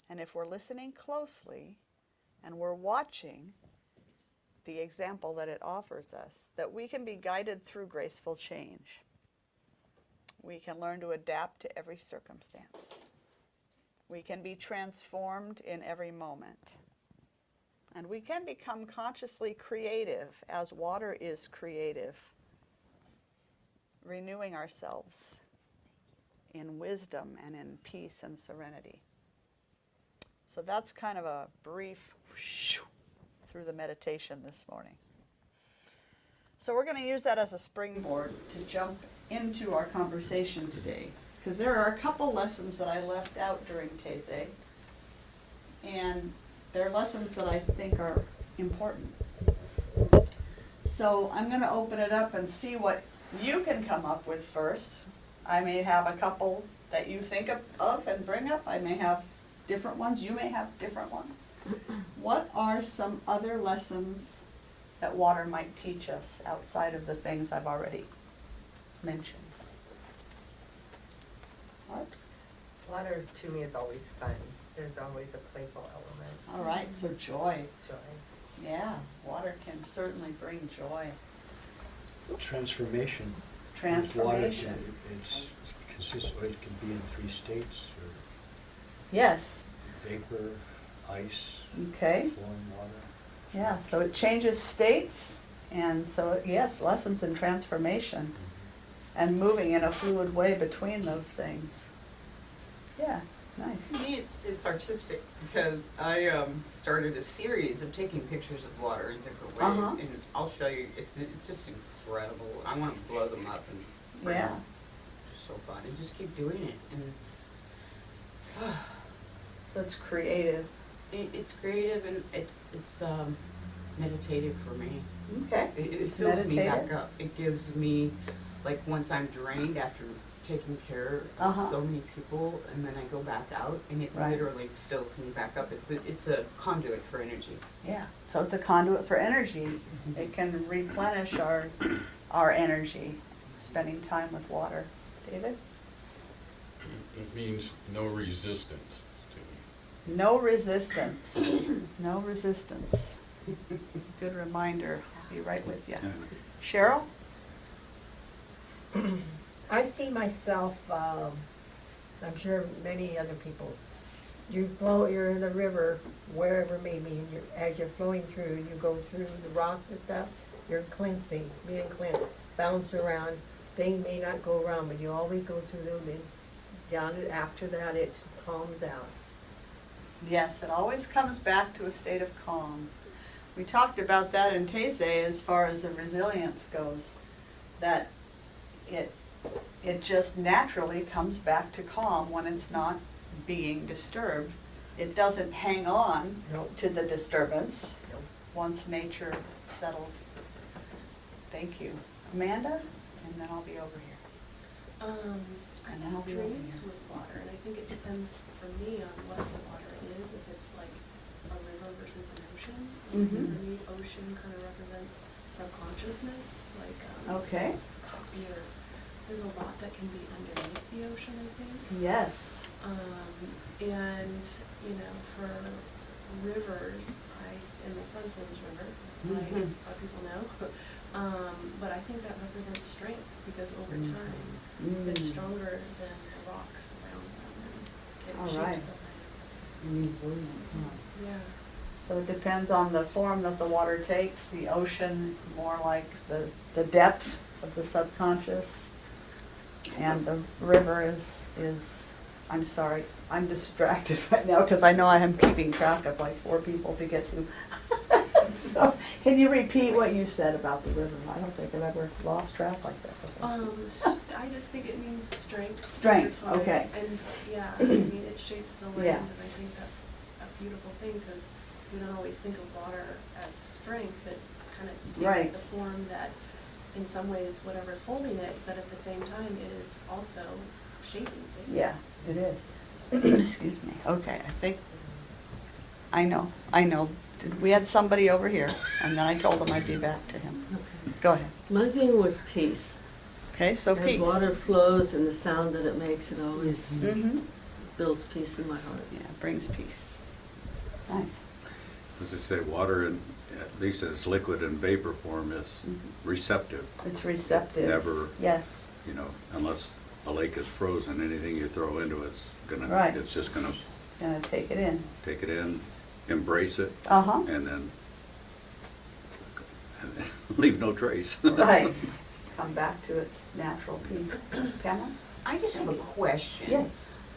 Speaker 2: And if we're listening closely, and we're watching the example that it offers us, that we can be guided through graceful change. We can learn to adapt to every circumstance. We can be transformed in every moment. And we can become consciously creative as water is creative, renewing ourselves in wisdom and in peace and serenity. So that's kind of a brief through the meditation this morning. So we're going to use that as a springboard to jump into our conversation today, because there are a couple lessons that I left out during Taizé, and they're lessons that I think are important. So I'm going to open it up and see what you can come up with first. I may have a couple that you think of and bring up. I may have different ones. You may have different ones. What are some other lessons that water might teach us outside of the things I've already mentioned? Mark?
Speaker 6: Water to me is always fun. There's always a playful element.
Speaker 2: All right, so joy.
Speaker 6: Joy.
Speaker 2: Yeah, water can certainly bring joy.
Speaker 7: Transformation.
Speaker 2: Transformation.
Speaker 7: Water it can be in 3 states, or
Speaker 2: Yes.
Speaker 7: vapor,
Speaker 5: ice,
Speaker 2: Okay,
Speaker 5: flowing water.
Speaker 2: yeah, so it changes states, and so, yes, lessons in transformation and moving in a fluid way between those things. Yeah, nice.
Speaker 7: To me, it's artistic because I started a series of taking pictures of water in different ways,
Speaker 2: Uh-huh.
Speaker 7: and I'll show you. It's just incredible. I want to blow them up and bring
Speaker 2: Yeah.
Speaker 7: them. It's so fun, and just keep doing it. And
Speaker 2: So it's creative.
Speaker 7: it's creative and it's meditative for me.
Speaker 2: Okay.
Speaker 7: It
Speaker 2: It's
Speaker 7: fills me back
Speaker 2: meditative.
Speaker 7: up. It gives me, like, once I'm drained after taking care of
Speaker 2: Uh-huh.
Speaker 7: so many people, and then I go back out, and it
Speaker 2: Right.
Speaker 7: literally fills me back up. It's a conduit for energy.
Speaker 2: Yeah, so it's a conduit for energy. It can replenish our energy, spending time with water. David?
Speaker 8: It means no resistance to me.
Speaker 2: No resistance. No resistance. Good reminder. I'll be right with you. Cheryl?
Speaker 9: I see myself, I'm sure many other people, you're in the river, wherever it may be, and as you're flowing through, you go through the rocks and stuff, you're cleansing, being cleansed, bounce around, things may not go around, but you always go through them, and down after that, it calms out.
Speaker 2: Yes, it always comes back to a state of calm. We talked about that in Taizé as far as the resilience goes, that it just naturally comes back to calm when it's not being disturbed. It doesn't hang on
Speaker 9: Nope.
Speaker 2: to the disturbance
Speaker 9: Nope.
Speaker 2: once nature settles. Thank you. Amanda, and then I'll be over here. And then I'll be over
Speaker 10: Drinks
Speaker 2: here.
Speaker 10: with water, and I think it depends for me on what the water is, if it's like a river versus an ocean.
Speaker 2: Mhm.
Speaker 10: For me, ocean kind of represents subconsciousness, like,
Speaker 2: Okay,
Speaker 10: there's a lot that can be underneath the ocean, I think.
Speaker 2: yes.
Speaker 10: And, for rivers, and my son's name is River, like a lot of people know. But I think that represents strength, because over time, it's
Speaker 2: Mm.
Speaker 10: stronger than the rocks around them, and
Speaker 2: All
Speaker 10: it
Speaker 2: right.
Speaker 10: shapes the land. Yeah.
Speaker 2: So it depends on the form that the water takes. The ocean is more like the depth of the subconscious. And the river is, I'm sorry, I'm distracted right now because I know I am keeping track of like 4 people to get to. So, can you repeat what you said about the river? I don't think I've ever lost track like that before.
Speaker 10: I just think it means strength.
Speaker 2: Strength,
Speaker 10: over time.
Speaker 2: okay.
Speaker 10: And, yeah, I mean, it shapes the land,
Speaker 2: Yeah.
Speaker 10: and I think that's a beautiful thing, because we don't always think of water as strength. It kind of
Speaker 2: Right.
Speaker 10: takes the form that, in some ways, whatever's holding it, but at the same time, it is also shaping things.
Speaker 2: Yeah, it is. Excuse me. Okay, I know. We had somebody over here, and then I told him I'd be back to him. Go ahead.
Speaker 1: My thing was peace.
Speaker 2: Okay, so
Speaker 1: As
Speaker 2: peace.
Speaker 1: water flows and the sound that it makes, it always
Speaker 2: Mm-hmm.
Speaker 1: builds peace in my heart.
Speaker 2: Yeah, brings peace. Nice.
Speaker 4: As I say, water, at least in its liquid and vapor form, is receptive.
Speaker 2: It's receptive.
Speaker 4: Never,
Speaker 2: Yes,
Speaker 4: unless a lake is frozen, anything you throw into it's
Speaker 2: Right.
Speaker 4: it's just gonna
Speaker 2: gonna take it in.
Speaker 4: take it in, embrace it,
Speaker 2: Uh-huh,
Speaker 4: and then leave no trace.
Speaker 2: right. Come back to its natural peace. Pamela?
Speaker 7: I just have a question.
Speaker 2: Yeah.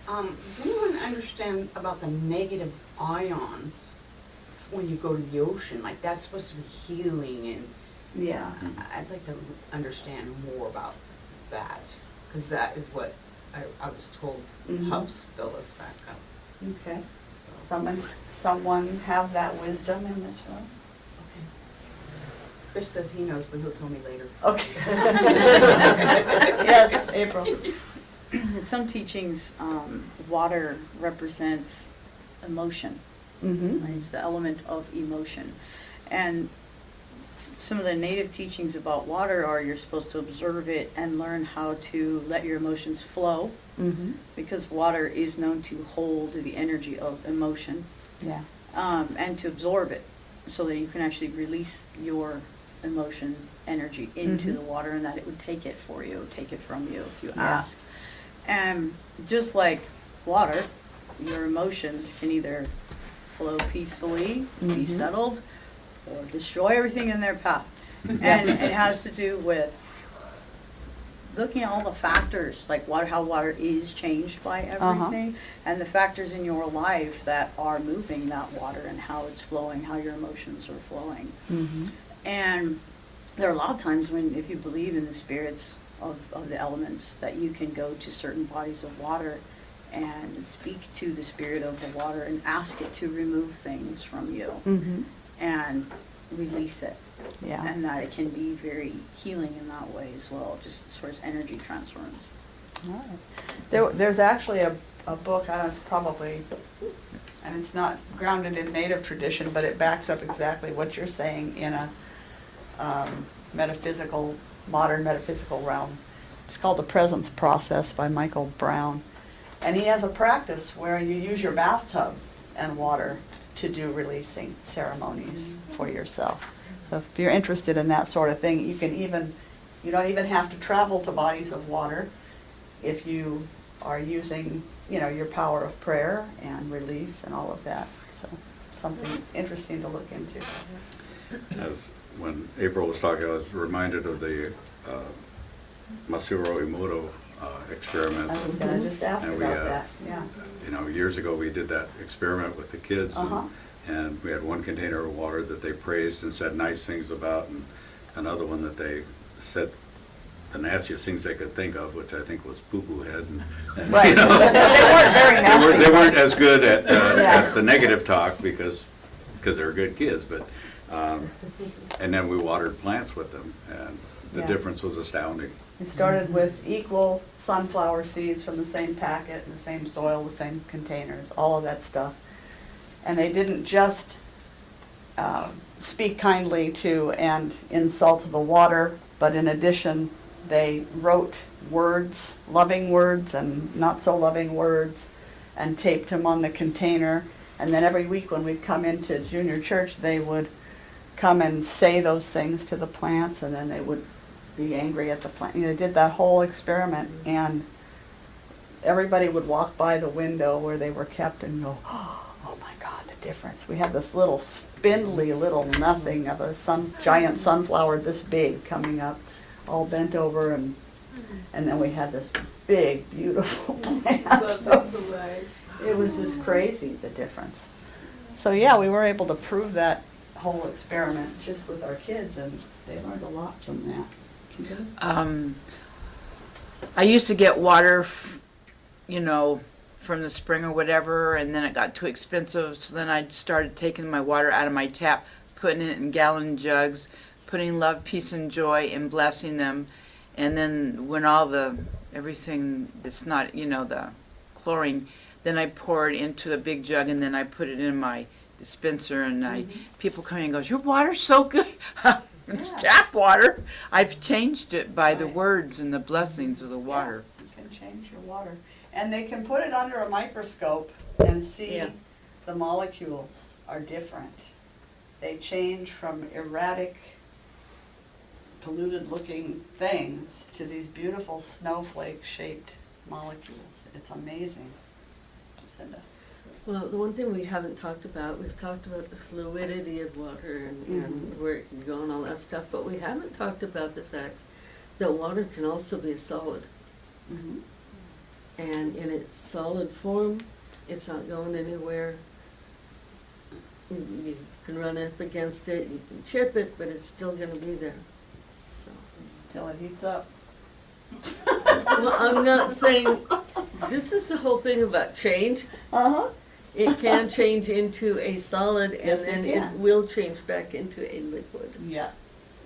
Speaker 7: Does anyone understand about the negative ions when you go to the ocean? Like, that's supposed to be healing, and
Speaker 2: Yeah.
Speaker 7: I'd like to understand more about that, because that is what I was told
Speaker 2: Mhm.
Speaker 7: helps fill us back up.
Speaker 2: Okay.
Speaker 7: So,
Speaker 2: Someone have that wisdom in this room?
Speaker 7: okay. Chris says he knows, but he'll tell me later.
Speaker 2: Okay. Yes, April.
Speaker 11: In some teachings, water represents emotion.
Speaker 2: Mm-hmm.
Speaker 11: Right? It's the element of emotion. And some of the native teachings about water are you're supposed to observe it and learn how to let your emotions flow,
Speaker 2: Mm-hmm.
Speaker 11: because water is known to hold the energy of emotion,
Speaker 2: Yeah.
Speaker 11: and to absorb it, so that you can actually release your emotion energy into
Speaker 2: Mhm.
Speaker 11: the water, and that it would take it for you, take it from you if you
Speaker 2: Yeah.
Speaker 11: ask. And just like water, your emotions can either flow peacefully, be
Speaker 2: Mhm.
Speaker 11: settled, or destroy everything in their path. And it has to do with looking at all the factors, like how water is changed by everything, and the factors in your life that are moving that water and how it's flowing, how your emotions are flowing.
Speaker 2: Mm-hmm.
Speaker 11: And there are a lot of times when, if you believe in the spirits of the elements, that you can go to certain bodies of water and speak to the spirit of the water and ask it to remove things from you
Speaker 2: Mm-hmm.
Speaker 11: and release it.
Speaker 2: Yeah.
Speaker 11: And that it can be very healing in that way as well, just as far as energy transference.
Speaker 2: All right. There's actually a book, I don't know, it's probably, and it's not grounded in native tradition, but it backs up exactly what you're saying in a metaphysical, modern metaphysical realm. It's called The Presence Process by Michael Brown. And he has a practice where you use your bathtub and water to do releasing ceremonies for yourself. So if you're interested in that sort of thing, you don't even have to travel to bodies of water if you are using, your power of prayer and release and all of that. So something interesting to look into.
Speaker 4: When April was talking, I was reminded of the Masaru Emoto experiment.
Speaker 2: I was going to just ask
Speaker 4: And
Speaker 2: about that, yeah.
Speaker 4: Years ago we did that experiment with the kids,
Speaker 2: Uh-huh.
Speaker 4: and we had one container of water that they praised and said nice things about, and another one that they said the nastiest things they could think of, which I think was poo-poo head. And,
Speaker 2: Right. They weren't very nasty.
Speaker 4: They weren't as good at,
Speaker 2: Yeah.
Speaker 4: at the negative talk because they're good kids, but and then we watered plants with them, and the
Speaker 2: Yeah.
Speaker 4: difference was astounding.
Speaker 2: We started with equal sunflower seeds from the same packet, the same soil, the same containers, all of that stuff. And they didn't just speak kindly to and insult the water, but in addition, they wrote words, loving words and not so loving words, and taped them on the container. And then every week when we'd come into junior church, they would come and say those things to the plants, and then they would be angry at the plant. They did that whole experiment, and everybody would walk by the window where they were kept and go, oh my God, the difference. We had this little spindly little nothing of a giant sunflower this big coming up, all bent over, and then we had this big, beautiful plant. It was just crazy, the difference. So yeah, we were able to prove that whole experiment just with our kids, and they learned a lot from that.
Speaker 5: I used to get water, from the spring or whatever, and then it got too expensive, so then I started taking my water out of my tap, putting it in gallon jugs, putting love, peace, and joy, and blessing them. And then when everything that's not, the chlorine, then I pour it into a big jug, and then I put it in my dispenser, and people come in and goes, your water's so good. It's tap water. I've changed it by the words and the blessings of the water.
Speaker 2: Yeah, you can change your water. And they can put it under a microscope and see the molecules are different. They change from erratic, polluted-looking things to these beautiful snowflake-shaped molecules. It's amazing. Lucinda.
Speaker 1: Well, the one thing we haven't talked about, we've talked about the fluidity of water and where it can go and all that stuff, but we haven't talked about the fact that water can also be a solid.
Speaker 2: Mm-hmm.
Speaker 1: And in its solid form, it's not going anywhere. You can run up against it, you can chip it, but it's still going to be there. So.
Speaker 2: Until it heats up.
Speaker 1: Well, I'm not saying, this is the whole thing about change.
Speaker 2: Uh-huh.
Speaker 1: It can change into a solid, and
Speaker 2: Yes,
Speaker 1: then
Speaker 2: it
Speaker 1: it
Speaker 2: can.
Speaker 1: will change back into a liquid.
Speaker 2: Yeah.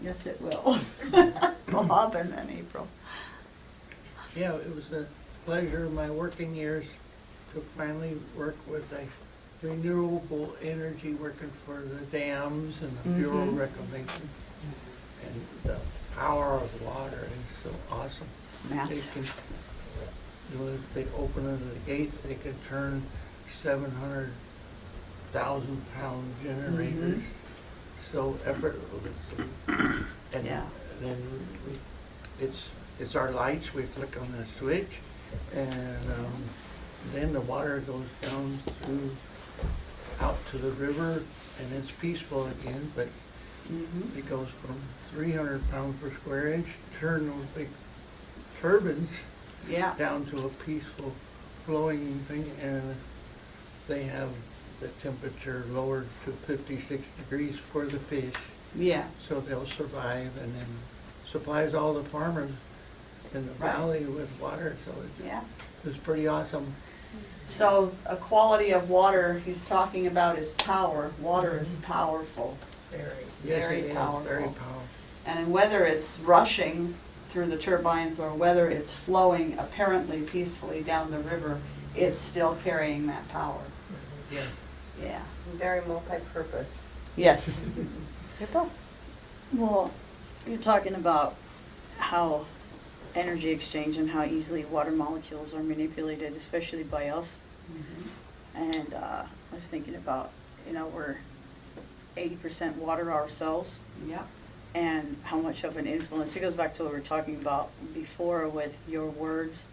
Speaker 2: Yes, it will. Bob and then April.
Speaker 12: Yeah, it was a pleasure in my working years to finally work with a renewable energy, working for the dams and the Bureau of Reclamation. And the power of water is so awesome.
Speaker 2: It's massive.
Speaker 12: If they open under the gate, they could turn 700,000 pound generators so effortlessly. And then it's our lights, we click on the switch, and then the water goes down through out to the river and it's peaceful again, but
Speaker 2: Mhm.
Speaker 12: it goes from 300 pounds per square inch, turn those big turbines
Speaker 2: Yeah.
Speaker 12: down to a peaceful flowing thing, and they have the temperature lowered to 56 degrees for the fish,
Speaker 2: Yeah.
Speaker 12: so they'll survive, and then supplies all the farmers in the
Speaker 2: Right.
Speaker 12: valley with water, so
Speaker 2: Yeah.
Speaker 12: it's pretty awesome.
Speaker 2: So a quality of water he's talking about is power. Water is powerful.
Speaker 9: Very.
Speaker 12: Yes,
Speaker 2: Very
Speaker 12: it is,
Speaker 2: powerful.
Speaker 12: very powerful.
Speaker 2: And whether it's rushing through the turbines or whether it's flowing apparently peacefully down the river, it's still carrying that power.
Speaker 12: Yes.
Speaker 2: Yeah.
Speaker 6: Very multi-purpose.
Speaker 2: Yes.
Speaker 11: Well, you're talking about how energy exchange and how easily water molecules are manipulated, especially by us. And I was thinking about, we're 80% water ourselves,
Speaker 2: Yeah.
Speaker 11: and how much of an influence, it goes back to what we were talking about before with your words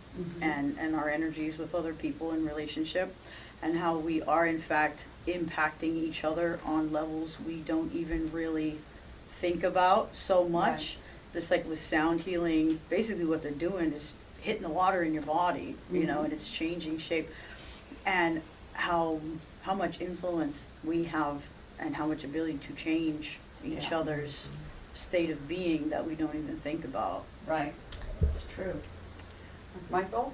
Speaker 11: and our energies with other people in relationship, and how we are in fact impacting each other on levels we don't even really think about so much. Just like with sound healing, basically what they're doing is hitting the water in your body, and it's changing shape. And how much influence we have and how much ability to change each
Speaker 2: Yeah.
Speaker 11: other's state of being that we don't even think about.
Speaker 2: Right. That's true. Michael?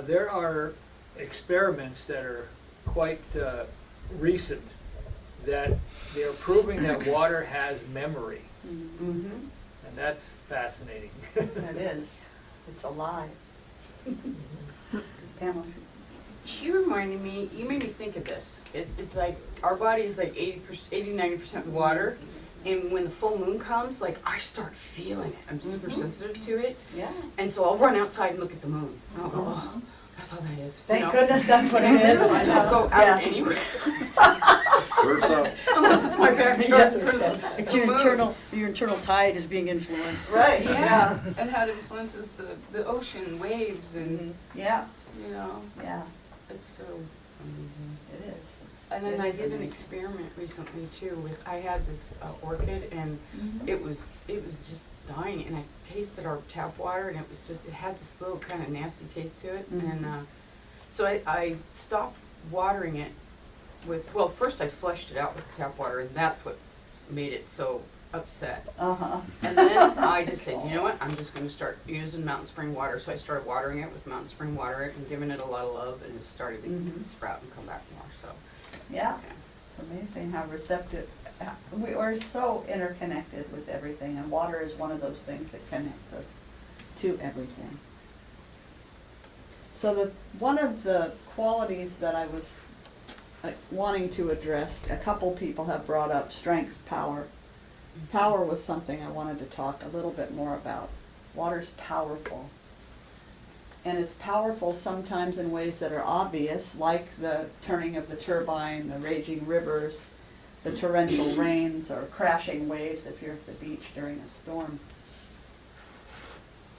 Speaker 13: There are experiments that are quite recent that they're proving that water has memory,
Speaker 2: Mm-hmm.
Speaker 13: and that's fascinating.
Speaker 2: It is. It's alive. Pamela?
Speaker 7: She reminded me, you made me think of this. It's like, our body is like 80-90% water. And when the full moon comes, like, I start feeling it. I'm super sensitive to it.
Speaker 2: Yeah.
Speaker 7: And so I'll run outside and look at the moon. And I'll go, oh, that's all that is.
Speaker 2: Thank goodness that's what it is.
Speaker 7: I don't go out anywhere.
Speaker 4: Surf's up.
Speaker 7: Unless it's my backyard.
Speaker 11: It's your internal tide is being influenced.
Speaker 2: Right, yeah.
Speaker 7: And how it influences the ocean, waves, and,
Speaker 2: Yeah. Yeah.
Speaker 7: it's so amazing.
Speaker 2: It is.
Speaker 7: And then I did an experiment recently too with, I had this orchid and it was just dying, and I tasted our tap water and it had this little kind of nasty taste to it. And so I stopped watering it with, well, first I flushed it out with the tap water, and that's what made it so upset. And then I just said, you know what, I'm just going to start using Mountain Spring water. So I started watering it with Mountain Spring water and giving it a lot of love, and it started to sprout and come back more. So
Speaker 2: Yeah. It's amazing how receptive, we are so interconnected with everything, and water is one of those things that connects us to everything. So one of the qualities that I was wanting to address, a couple people have brought up strength, power. Power was something I wanted to talk a little bit more about. Water's powerful. And it's powerful sometimes in ways that are obvious, like the turning of the turbine, the raging rivers, the torrential rains, or crashing waves if you're at the beach during a storm.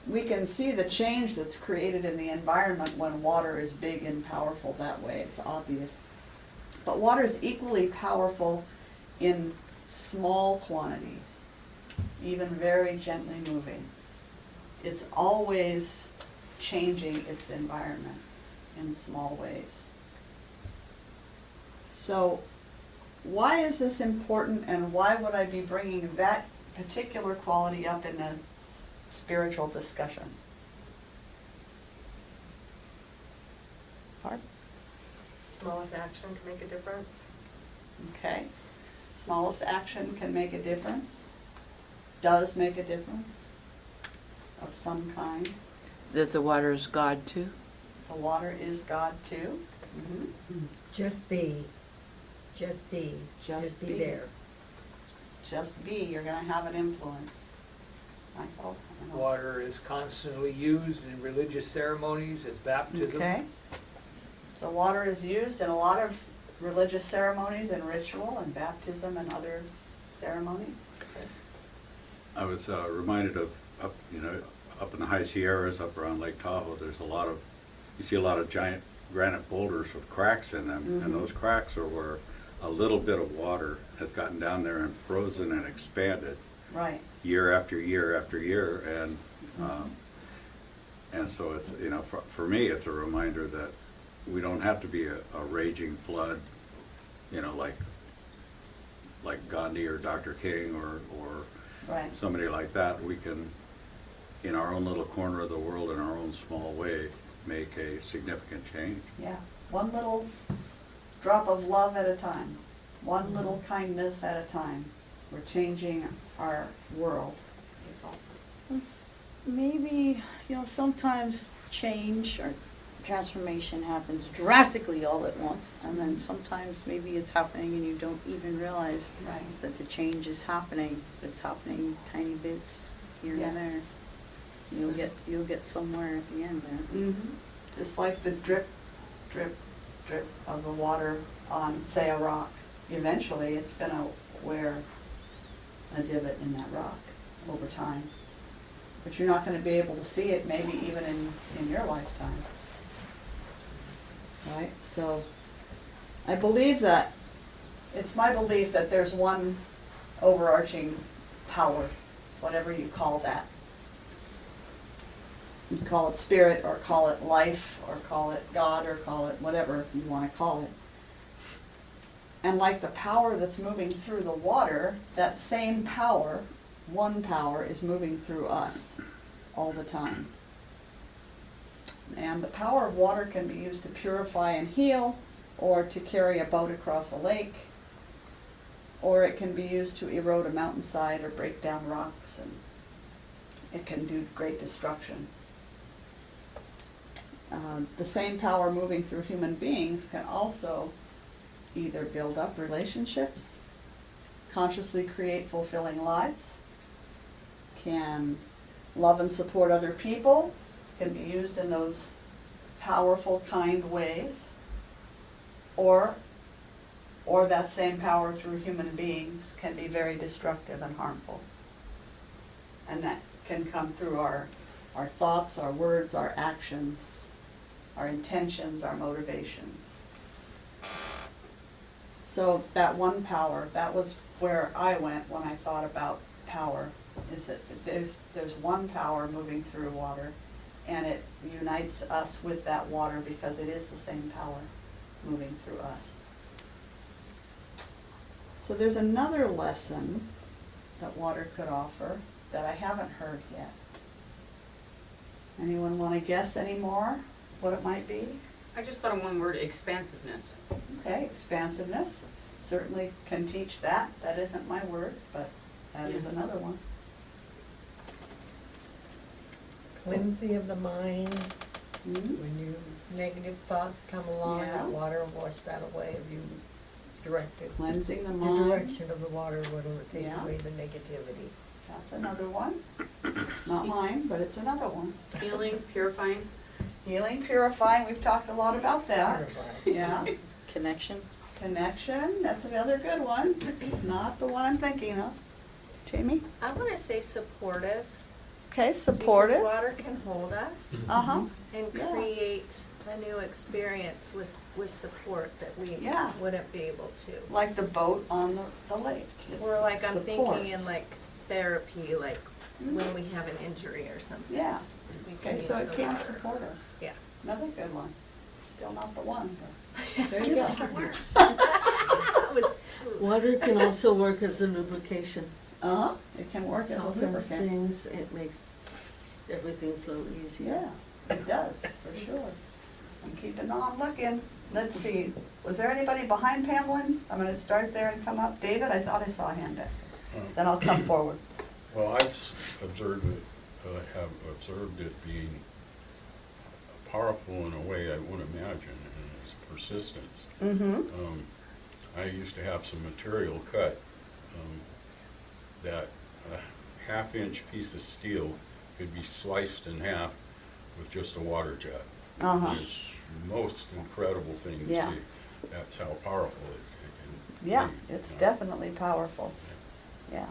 Speaker 2: We can see the change that's created in the environment when water is big and powerful that way. It's obvious. But water is equally powerful in small quantities, even very gently moving. It's always changing its environment in small ways. So why is this important, and why would I be bringing that particular quality up in a spiritual discussion? Barb?
Speaker 6: Smallest action can make a difference.
Speaker 2: Okay. Smallest action can make a difference. Does make a difference of some kind.
Speaker 5: That the water is God too?
Speaker 2: The water is God too.
Speaker 9: Just be. Just be. Just be there.
Speaker 2: Just be. You're going to have an influence. Michael? I don't know.
Speaker 13: Water is constantly used in religious ceremonies as baptism.
Speaker 2: Okay. So water is used in a lot of religious ceremonies and ritual and baptism and other ceremonies.
Speaker 4: I was reminded of up in the high Sierras, up around Lake Tahoe. You see a lot of giant granite boulders with cracks in them, and those cracks are where a little bit of water has gotten down there and frozen and expanded
Speaker 2: Right.
Speaker 4: year after year after year, and so it's, you know, for me, it's a reminder that we don't have to be a raging flood, you know, like Gandhi or Dr. King or
Speaker 2: Right.
Speaker 4: somebody like that. We can, in our own little corner of the world, in our own small way, make a significant change.
Speaker 2: Yeah. One little drop of love at a time. One little kindness at a time. We're changing our world.
Speaker 11: Maybe, you know, sometimes change or transformation happens drastically all at once, and then sometimes maybe it's happening and you don't even realize
Speaker 2: Right.
Speaker 11: that the change is happening. It's happening tiny bits here and there.
Speaker 2: Yes.
Speaker 11: You'll get somewhere at the end there.
Speaker 2: Just like the drip, drip, drip of the water on, say, a rock. Eventually, it's gonna wear a divot in that rock over time. But you're not gonna be able to see it maybe even in your lifetime. Right, so I believe that, it's my belief that there's one overarching power, whatever you call that. You call it spirit, or call it life, or call it God, or call it whatever you want to call it. And like the power that's moving through the water, that same power, one power, is moving through us all the time. And the power of water can be used to purify and heal, or to carry a boat across a lake, or it can be used to erode a mountainside or break down rocks, and it can do great destruction. The same power moving through human beings can also either build up relationships, consciously create fulfilling lives, can love and support other people, can be used in those powerful, kind ways, or that same power through human beings can be very destructive and harmful. And that can come through our thoughts, our words, our actions, our intentions, our motivations. So that one power, that was where I went when I thought about power, is that there's one power moving through water, and it unites us with that water because it is the same power moving through us. So there's another lesson that water could offer that I haven't heard yet. Anyone want to guess any more what it might be?
Speaker 7: I just thought of one word, expansiveness.
Speaker 2: Okay, expansiveness. Certainly can teach that. That isn't my word, but that is another one.
Speaker 9: Cleansing of the mind,
Speaker 2: Mhm.
Speaker 9: when you negative thoughts come along,
Speaker 2: Yeah.
Speaker 9: that water will wash that away if you direct it.
Speaker 2: Cleansing the
Speaker 9: The
Speaker 2: mind.
Speaker 9: direction of the water will take
Speaker 2: Yeah.
Speaker 9: away the negativity.
Speaker 2: That's another one. Not mine, but it's another one.
Speaker 7: Healing, purifying.
Speaker 2: Healing, purifying, we've talked a lot about that. Yeah.
Speaker 11: Connection.
Speaker 2: Connection, that's another good one. Not the one I'm thinking of. Jamie?
Speaker 10: I want to say supportive.
Speaker 2: Okay, supportive.
Speaker 10: Because water can hold us
Speaker 2: Uh-huh.
Speaker 10: and
Speaker 2: Yeah.
Speaker 10: create a new experience with support that we
Speaker 2: Yeah.
Speaker 10: wouldn't be able to.
Speaker 2: Like the boat on the lake. It's
Speaker 10: Or like I'm thinking in
Speaker 2: supports.
Speaker 10: like therapy, like when we have an injury or something.
Speaker 2: Yeah.
Speaker 10: We can
Speaker 2: Okay, so
Speaker 10: use
Speaker 2: it
Speaker 10: the
Speaker 2: can
Speaker 10: water.
Speaker 2: support us.
Speaker 10: Yeah.
Speaker 2: Another good one. Still not the one, but there you go.
Speaker 1: Water can also work as a lubrication.
Speaker 2: Uh-huh, it can work as a
Speaker 1: Softens
Speaker 2: lubricant.
Speaker 1: things, it makes everything flow easier.
Speaker 2: Yeah, it does, for sure. I'm keeping on looking. Let's see, was there anybody behind Pamela? I'm gonna start there and come up. David, I thought I saw a hand up. Then I'll come forward.
Speaker 8: Well, I've observed it, have observed it being powerful in a way I wouldn't imagine, and it's persistence.
Speaker 2: Mm-hmm.
Speaker 8: I used to have some material cut that a half-inch piece of steel could be sliced in half with just a water jet.
Speaker 2: Uh-huh.
Speaker 8: It's the most incredible thing to
Speaker 2: Yeah.
Speaker 8: see. That's how powerful it can
Speaker 2: Yeah,
Speaker 8: be.
Speaker 2: it's
Speaker 8: you know.
Speaker 2: definitely powerful. Yeah.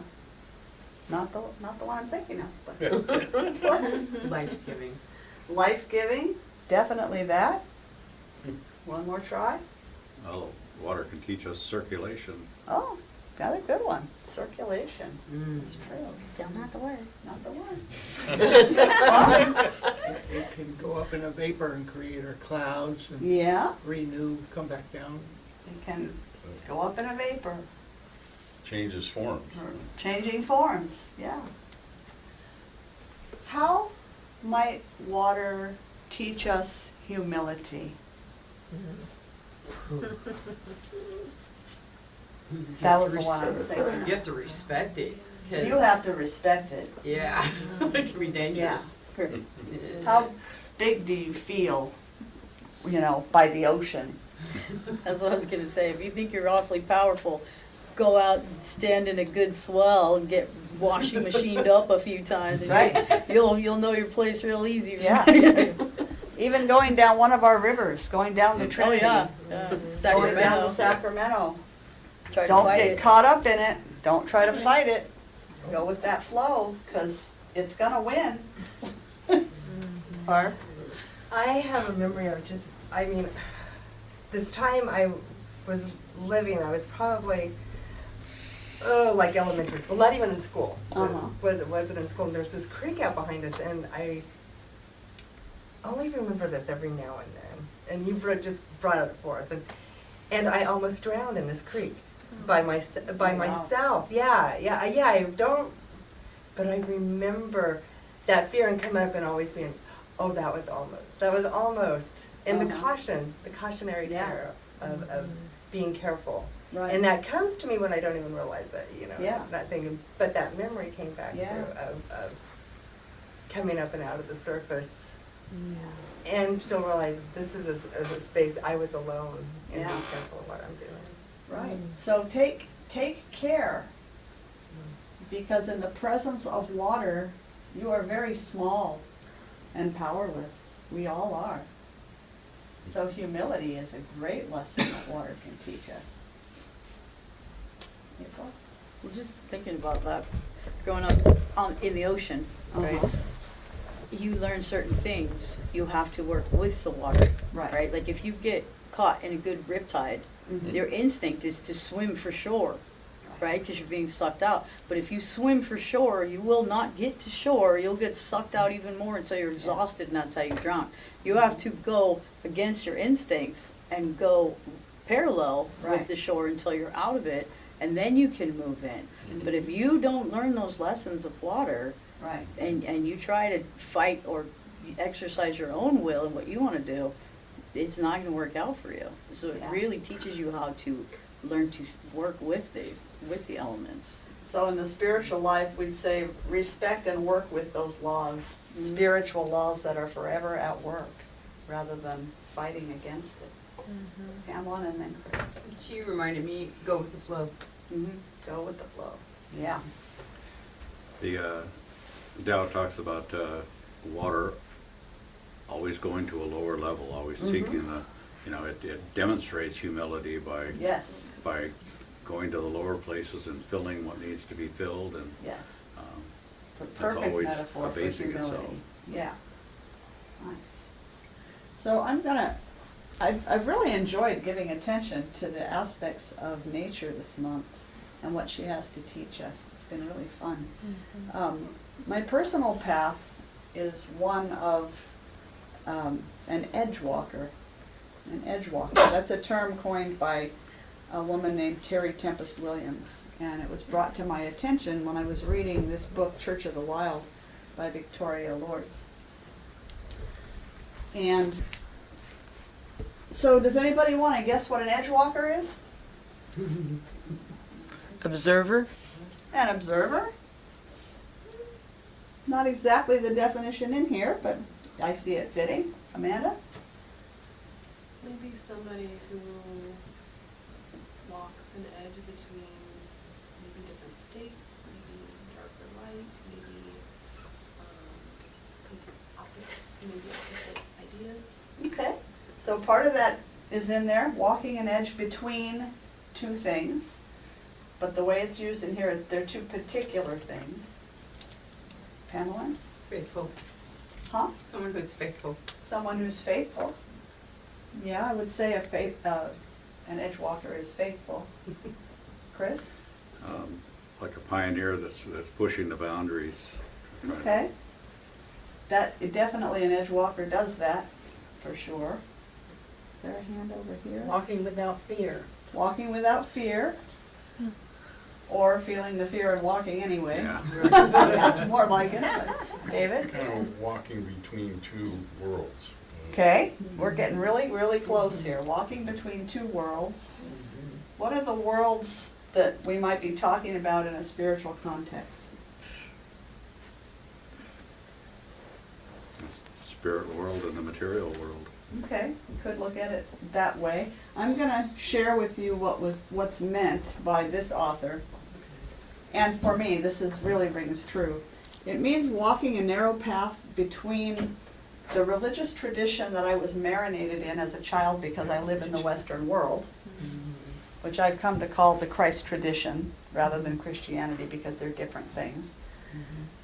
Speaker 2: Not the one I'm thinking of, but
Speaker 7: Life-giving.
Speaker 2: life-giving, definitely that. One more try?
Speaker 4: Well, water can teach us circulation.
Speaker 2: Oh, got a good one. Circulation. It's true.
Speaker 11: Still not the word.
Speaker 2: Not the one.
Speaker 12: It can go up in a vapor and create our clouds and
Speaker 2: Yeah,
Speaker 12: renew, come back down.
Speaker 2: it can go up in a vapor,
Speaker 8: Changes forms.
Speaker 2: or changing forms, yeah. How might water teach us humility? That was the one I was thinking.
Speaker 7: You have to respect it. 'cause-
Speaker 2: You have to respect it.
Speaker 7: Yeah, it can be dangerous.
Speaker 2: How big do you feel, you know, by the ocean?
Speaker 11: That's what I was gonna say. If you think you're awfully powerful, go out and stand in a good swell and get washing machined up a few times. And
Speaker 2: Right.
Speaker 11: You'll know your place real easy.
Speaker 2: Yeah. Even going down one of our rivers, going down the
Speaker 11: Oh,
Speaker 2: Trinity.
Speaker 11: yeah.
Speaker 2: Going down the
Speaker 11: Sacramento.
Speaker 2: Sacramento.
Speaker 11: Try to
Speaker 2: Don't
Speaker 11: fight
Speaker 2: get
Speaker 11: it.
Speaker 2: caught up in it. Don't try to fight it. Go with that flow, because it's gonna win. Barb?
Speaker 6: I have a memory of just, I mean, this time I was living, I was probably, like elementary school, not even in school.
Speaker 2: Uh-huh.
Speaker 6: Wasn't in school, and there's this creek out behind us, and I only remember this every now and then, and you just brought it forth, and I almost drowned in this creek by myself. Yeah, I don't, but I remember that fear and coming up and always being, oh, that was almost, and the cautionary
Speaker 2: Yeah.
Speaker 6: tale of being careful.
Speaker 2: Right.
Speaker 6: And that comes to me when I don't even realize it, you know,
Speaker 2: Yeah.
Speaker 6: not thinking, but that memory came back
Speaker 2: Yeah.
Speaker 6: through of coming up and out of the surface. And still realize this is a space I was alone and
Speaker 2: Yeah.
Speaker 6: be careful of what I'm doing.
Speaker 2: Right. So take care, because in the presence of water, you are very small and powerless. We all are. So humility is a great lesson that water can teach us. April?
Speaker 11: Well, just thinking about that, growing up in the ocean, right?
Speaker 2: Uh-huh.
Speaker 11: You learn certain things. You have to work with the water,
Speaker 2: Right.
Speaker 11: right? Like if you get caught in a good riptide,
Speaker 2: Mhm.
Speaker 11: your instinct is to swim for shore, right? Because you're being sucked out. But if you swim for shore, you will not get to shore. You'll get sucked out even more until you're exhausted, and that's how you drown. You have to go against your instincts and go parallel
Speaker 2: Right.
Speaker 11: with the shore until you're out of it, and then you can move in. But if you don't learn those lessons of water,
Speaker 2: Right.
Speaker 11: and you try to fight or exercise your own will and what you want to do, it's not going to work out for you. So it
Speaker 2: Yeah.
Speaker 11: really teaches you how to learn to work with the elements.
Speaker 2: So in the spiritual life, we'd say respect and work with those laws, spiritual laws that are forever at work, rather than fighting against it. Pamela and then Chris.
Speaker 7: She reminded me, go with the flow.
Speaker 2: Go with the flow. Yeah.
Speaker 4: The Tao talks about water always going to a lower level, always seeking the, it demonstrates humility by
Speaker 2: Yes.
Speaker 4: by going to the lower places and filling what needs to be filled, and
Speaker 2: Yes. It's a
Speaker 4: That's
Speaker 2: perfect
Speaker 4: always
Speaker 2: metaphor for
Speaker 4: abasing
Speaker 2: humility.
Speaker 4: itself.
Speaker 2: Yeah. Nice. So I've really enjoyed giving attention to the aspects of nature this month and what she has to teach us. It's been really fun. My personal path is one of an edge walker. An edge walker. That's a term coined by a woman named Terry Tempest Williams, and it was brought to my attention when I was reading this book, Church of the Wild, by Victoria Lortz. And so does anybody want to guess what an edge walker is?
Speaker 5: Observer?
Speaker 2: An observer? Not exactly the definition in here, but I see it fitting. Amanda?
Speaker 10: Maybe somebody who walks an edge between maybe different states, maybe dark or light, maybe opposite ideas.
Speaker 2: Okay. So part of that is in there, walking an edge between two things. But the way it's used in here, they're two particular things. Pamela?
Speaker 7: Faithful.
Speaker 2: Huh?
Speaker 7: Someone who's faithful.
Speaker 2: Someone who's faithful. Yeah, I would say an edge walker is faithful. Chris?
Speaker 4: Like a pioneer that's pushing the boundaries.
Speaker 2: Okay. Definitely an edge walker does that, for sure. Is there a hand over here?
Speaker 9: Walking without fear.
Speaker 2: Walking without fear. Or feeling the fear and walking anyway.
Speaker 4: Yeah.
Speaker 2: That's more like it. David?
Speaker 8: Kind of walking between two worlds.
Speaker 2: Okay, we're getting really, really close here. Walking between two worlds. What are the worlds that we might be talking about in a spiritual context?
Speaker 4: Spirit world and the material world.
Speaker 2: Okay, we could look at it that way. I'm going to share with you what's meant by this author. And for me, really rings true. It means walking a narrow path between the religious tradition that I was marinated in as a child because I live in the Western world, which I've come to call the Christ tradition rather than Christianity because they're different things.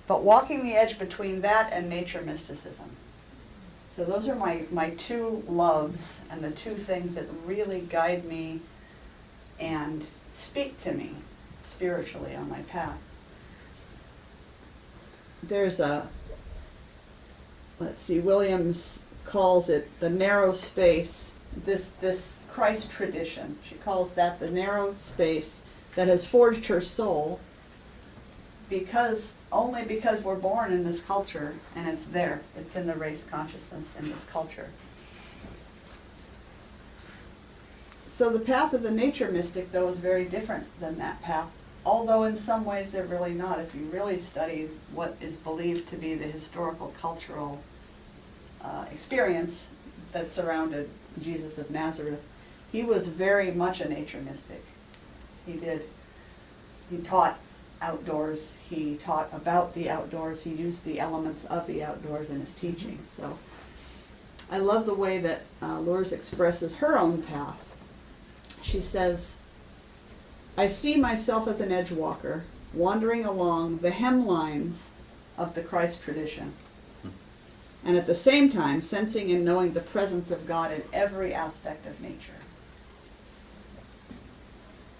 Speaker 2: But walking the edge between that and nature mysticism. So those are my two loves and the two things that really guide me and speak to me spiritually on my path. There's Williams calls it the narrow space, this Christ tradition. She calls that the narrow space that has forged her soul only because we're born in this culture and it's there. It's in the race consciousness in this culture. So the path of the nature mystic, though, is very different than that path, although in some ways they're really not. If you really study what is believed to be the historical cultural experience that surrounded Jesus of Nazareth, he was very much a nature mystic. He taught outdoors, he taught about the outdoors, he used the elements of the outdoors in his teaching. So I love the way that Lourdes expresses her own path. She says, I see myself as an edge walker, wandering along the hemlines of the Christ tradition, and at the same time sensing and knowing the presence of God in every aspect of nature.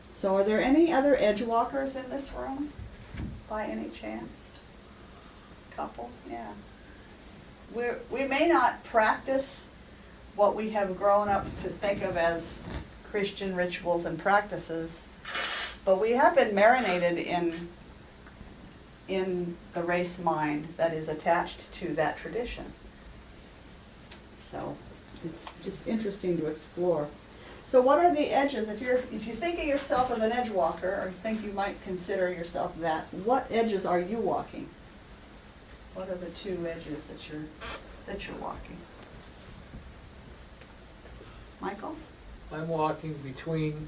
Speaker 2: So are there any other edge walkers in this room, by any chance? Couple? Yeah. We may not practice what we have grown up to think of as Christian rituals and practices, but we have been marinated in the race mind that is attached to that tradition. So it's just interesting to explore. So what are the edges? If you think of yourself as an edge walker, or think you might consider yourself that, what edges are you walking? What are the two edges that you're walking? Michael?
Speaker 13: I'm walking between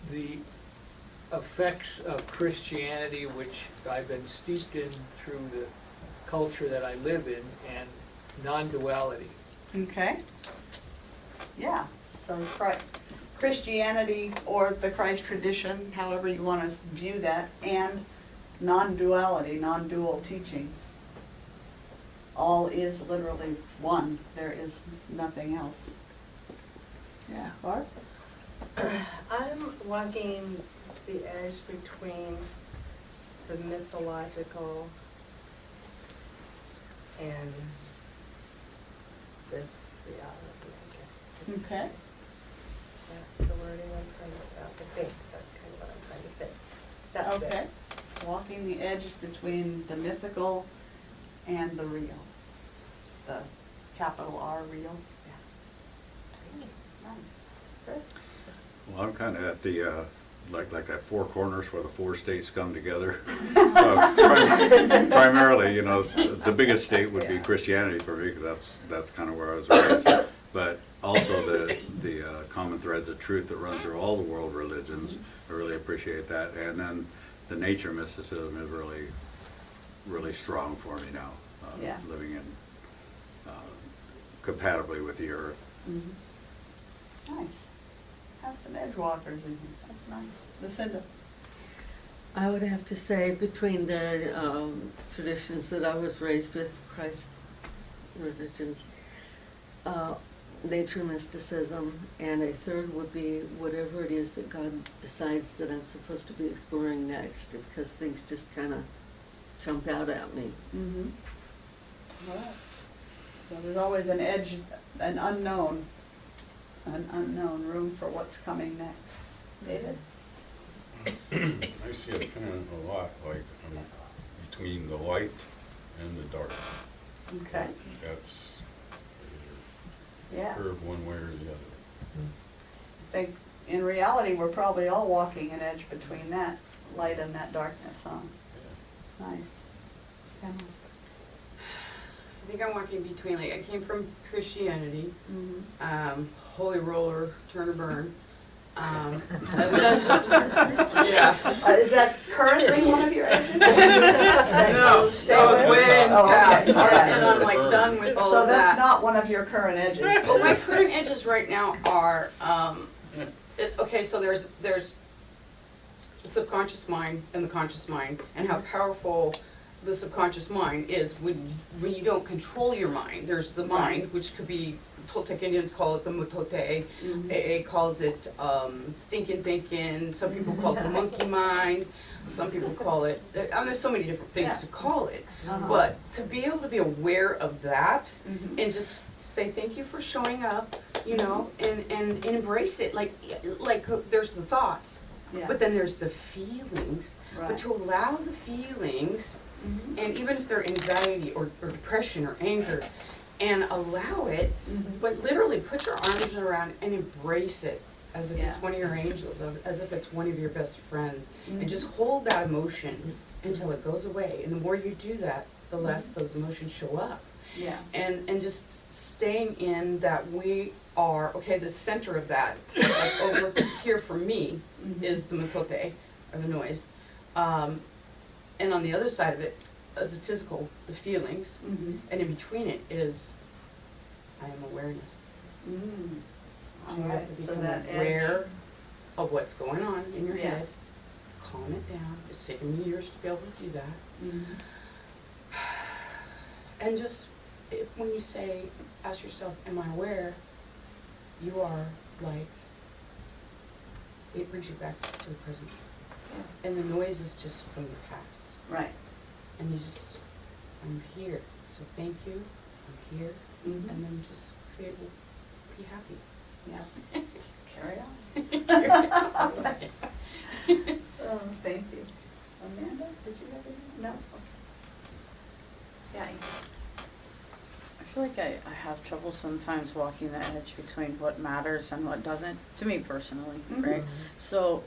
Speaker 13: the effects of Christianity, which I've been steeped in through the culture that I live in, and non-duality.
Speaker 2: Okay. Yeah. So Christianity or the Christ tradition, however you want to view that, and non-duality, non-dual teachings. All is literally one. There is nothing else. Yeah, Barb?
Speaker 6: I'm walking the edge between the mythological and this reality, I guess.
Speaker 2: Okay.
Speaker 6: That's the wording I'm trying to, I think that's kind of what I'm trying to say. That's
Speaker 2: Okay.
Speaker 6: it.
Speaker 2: Walking the edge between the mythical and the real. The capital R real. Yeah. Nice. Chris?
Speaker 4: Well, I'm kind of at the, like that four corners where the four states come together. Primarily, the biggest state would be Christianity for me, because that's kind of where I was raised. But also the common threads of truth that run through all the world religions. I really appreciate that. And then the nature mysticism is really, really strong for me now.
Speaker 2: Yeah.
Speaker 4: Living in compatibly with the earth.
Speaker 2: Mm-hmm. Nice. Have some edge walkers in here. That's nice. Lucinda?
Speaker 1: I would have to say between the traditions that I was raised with, Christ religions, nature mysticism, and a third would be whatever it is that God decides that I'm supposed to be exploring next, because things just kind of jump out at me.
Speaker 2: Mm-hmm. All right. So there's always an edge, an unknown room for what's coming next. David?
Speaker 8: I see it kind of a lot like between the light and the dark.
Speaker 2: Okay.
Speaker 8: That's
Speaker 2: Yeah.
Speaker 8: curve one way or the other.
Speaker 2: I think in reality, we're probably all walking an edge between that light and that darkness, huh? Nice. Emma?
Speaker 7: I think I'm walking between, like, I came from Christianity,
Speaker 2: Mm-hmm.
Speaker 7: holy roller, turn or burn. Yeah.
Speaker 2: Is that currently one of your edges?
Speaker 7: No,
Speaker 2: Stay
Speaker 7: no,
Speaker 2: with?
Speaker 7: way in
Speaker 2: Oh, okay.
Speaker 7: past,
Speaker 2: All right.
Speaker 7: and I'm like done with all
Speaker 2: So
Speaker 7: of
Speaker 2: that's
Speaker 7: that.
Speaker 2: not one of your current edges?
Speaker 7: Well, my current edges right now are, okay, so there's the subconscious mind and the conscious mind, and how powerful the subconscious mind is when you don't control your mind. There's the mind, which could be, Toltec Indians call it the mutote, AA calls it stinking thinking, some people call it the monkey mind, some people call it, there's so many different things to call it. But to be able to be aware of that and just say thank you for showing up, you know, and embrace it. Like there's the thoughts, but then there's the feelings.
Speaker 2: Right.
Speaker 7: But to allow the feelings, and even if they're anxiety or depression or anger, and allow it, but literally put your arms around and embrace it as if it's one of your angels, as if it's one of your best friends, and just hold that emotion until it goes away. And the more you do that, the less those emotions show up.
Speaker 2: Yeah.
Speaker 7: And just staying in that we are, okay, the center of that, like over here for me, is the matote, or the noise. And on the other side of it is the physical, the feelings, and in between it is, I am awareness.
Speaker 2: All
Speaker 7: You
Speaker 2: right,
Speaker 7: have to
Speaker 2: so
Speaker 7: become
Speaker 2: that
Speaker 7: aware
Speaker 2: edge.
Speaker 7: of what's going on in your
Speaker 2: Yeah.
Speaker 7: head, calm it down. It's taken me years to be able to do that. And just, when you say, ask yourself, am I aware? You are like, it brings you back to the present. And the noise is just from the past.
Speaker 2: Right.
Speaker 7: And you just, I'm here, so thank you, I'm here, and then just create, be happy.
Speaker 2: Yeah. Carry on.
Speaker 7: Carry on.
Speaker 2: Oh, thank you. Amanda, did you have anything? No? Okay. Yeah.
Speaker 11: I feel like I have trouble sometimes walking the edge between what matters and what doesn't, to me personally, right? So,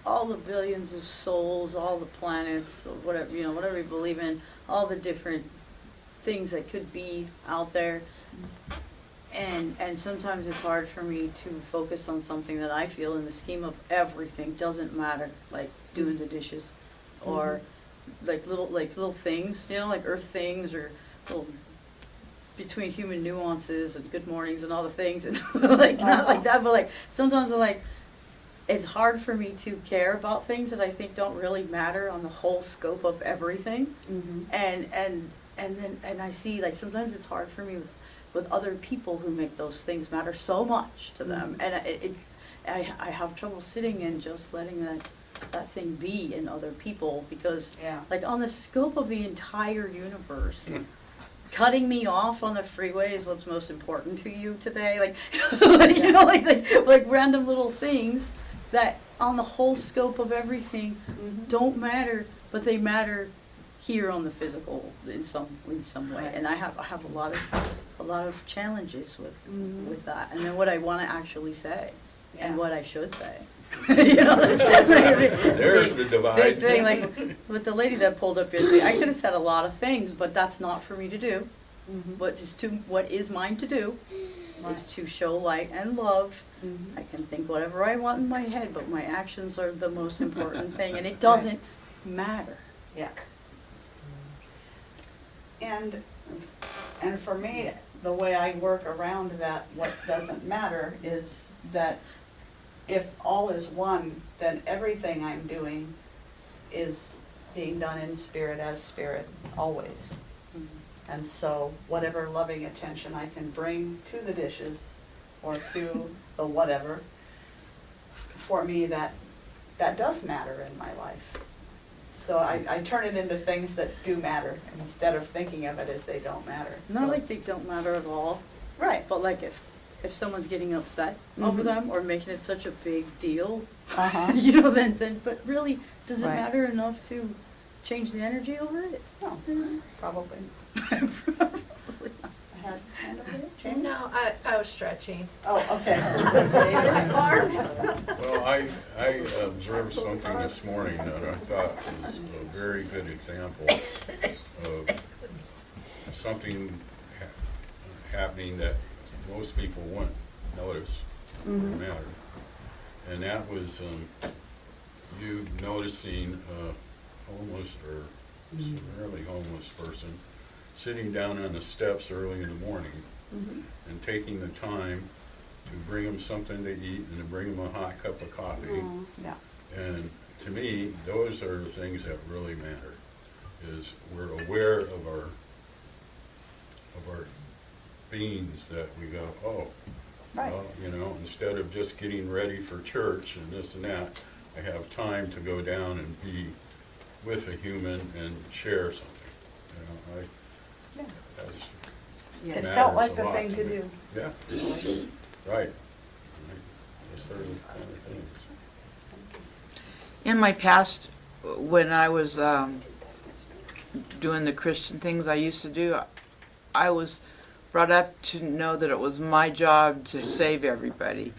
Speaker 11: all the billions of souls, all the planets, whatever, you know, whatever you believe in, all the different things that could be out there. And sometimes it's hard for me to focus on something that I feel in the scheme of everything doesn't matter, like doing the dishes, or like little things, you know, like earth things, or little between human nuances and good mornings and all the things, and like not like that, but like sometimes I'm like, it's hard for me to care about things that I think don't really matter on the whole scope of everything. And then I see, like, sometimes it's hard for me with other people who make those things matter so much to them, and I have trouble sitting and just letting that thing be in other people, because like on the scope of the entire universe, cutting me off on the freeway is what's most important to you today, like, like, you know, like random little things that on the whole scope of everything don't matter, but they matter here on the physical in some way. And I have a lot of challenges with that, and then what I want to actually say and what I should say. You know,
Speaker 8: There's the divide.
Speaker 11: Big thing, like with the lady that pulled up yesterday, I could have said a lot of things, but that's not for me to do. What is mine to do is to show light and love. I can think whatever I want in my head, but my actions are the most important thing, and it doesn't matter.
Speaker 2: Yeah. And for me, the way I work around that, what doesn't matter, is that if all is one, then everything I'm doing is being done in spirit as spirit, always. And so whatever loving attention I can bring to the dishes or to the whatever, for me that does matter in my life. So I turn it into things that do matter instead of thinking of it as they don't matter.
Speaker 11: Not
Speaker 2: So-
Speaker 11: like they don't matter at all,
Speaker 2: Right.
Speaker 11: but like if someone's getting upset over
Speaker 2: Mhm.
Speaker 11: them or making it such a big deal,
Speaker 2: Uh-huh.
Speaker 11: you know, then, but really, does it
Speaker 2: Right.
Speaker 11: matter enough to change the energy over it?
Speaker 2: No, probably.
Speaker 11: Probably not.
Speaker 2: I had a hand over there. Jamie?
Speaker 10: No, I was stretching.
Speaker 2: Oh, okay.
Speaker 8: Well, I observed something this morning that I thought was a very good example of something happening that most people wouldn't notice or matter. And that was you noticing a homeless or severely homeless person sitting down on the steps early in the morning and taking the time to bring them something to eat and to bring them a hot cup of coffee.
Speaker 2: Yeah.
Speaker 8: And to me, those are the things that really matter, is we're aware of our beings, that we go, oh,
Speaker 2: Right.
Speaker 8: well, you know, instead of just getting ready for church and this and that, I have time to go down and be with a human and share something. You know,
Speaker 2: Yeah.
Speaker 8: that's,
Speaker 2: It
Speaker 8: matters
Speaker 2: felt like
Speaker 8: a
Speaker 2: the
Speaker 8: lot
Speaker 2: thing to
Speaker 8: me.
Speaker 2: do.
Speaker 8: Yeah, right. Those sort of kind of things.
Speaker 5: In my past, when I was doing the Christian things I used to do, I was brought up to know that it was my job to save everybody.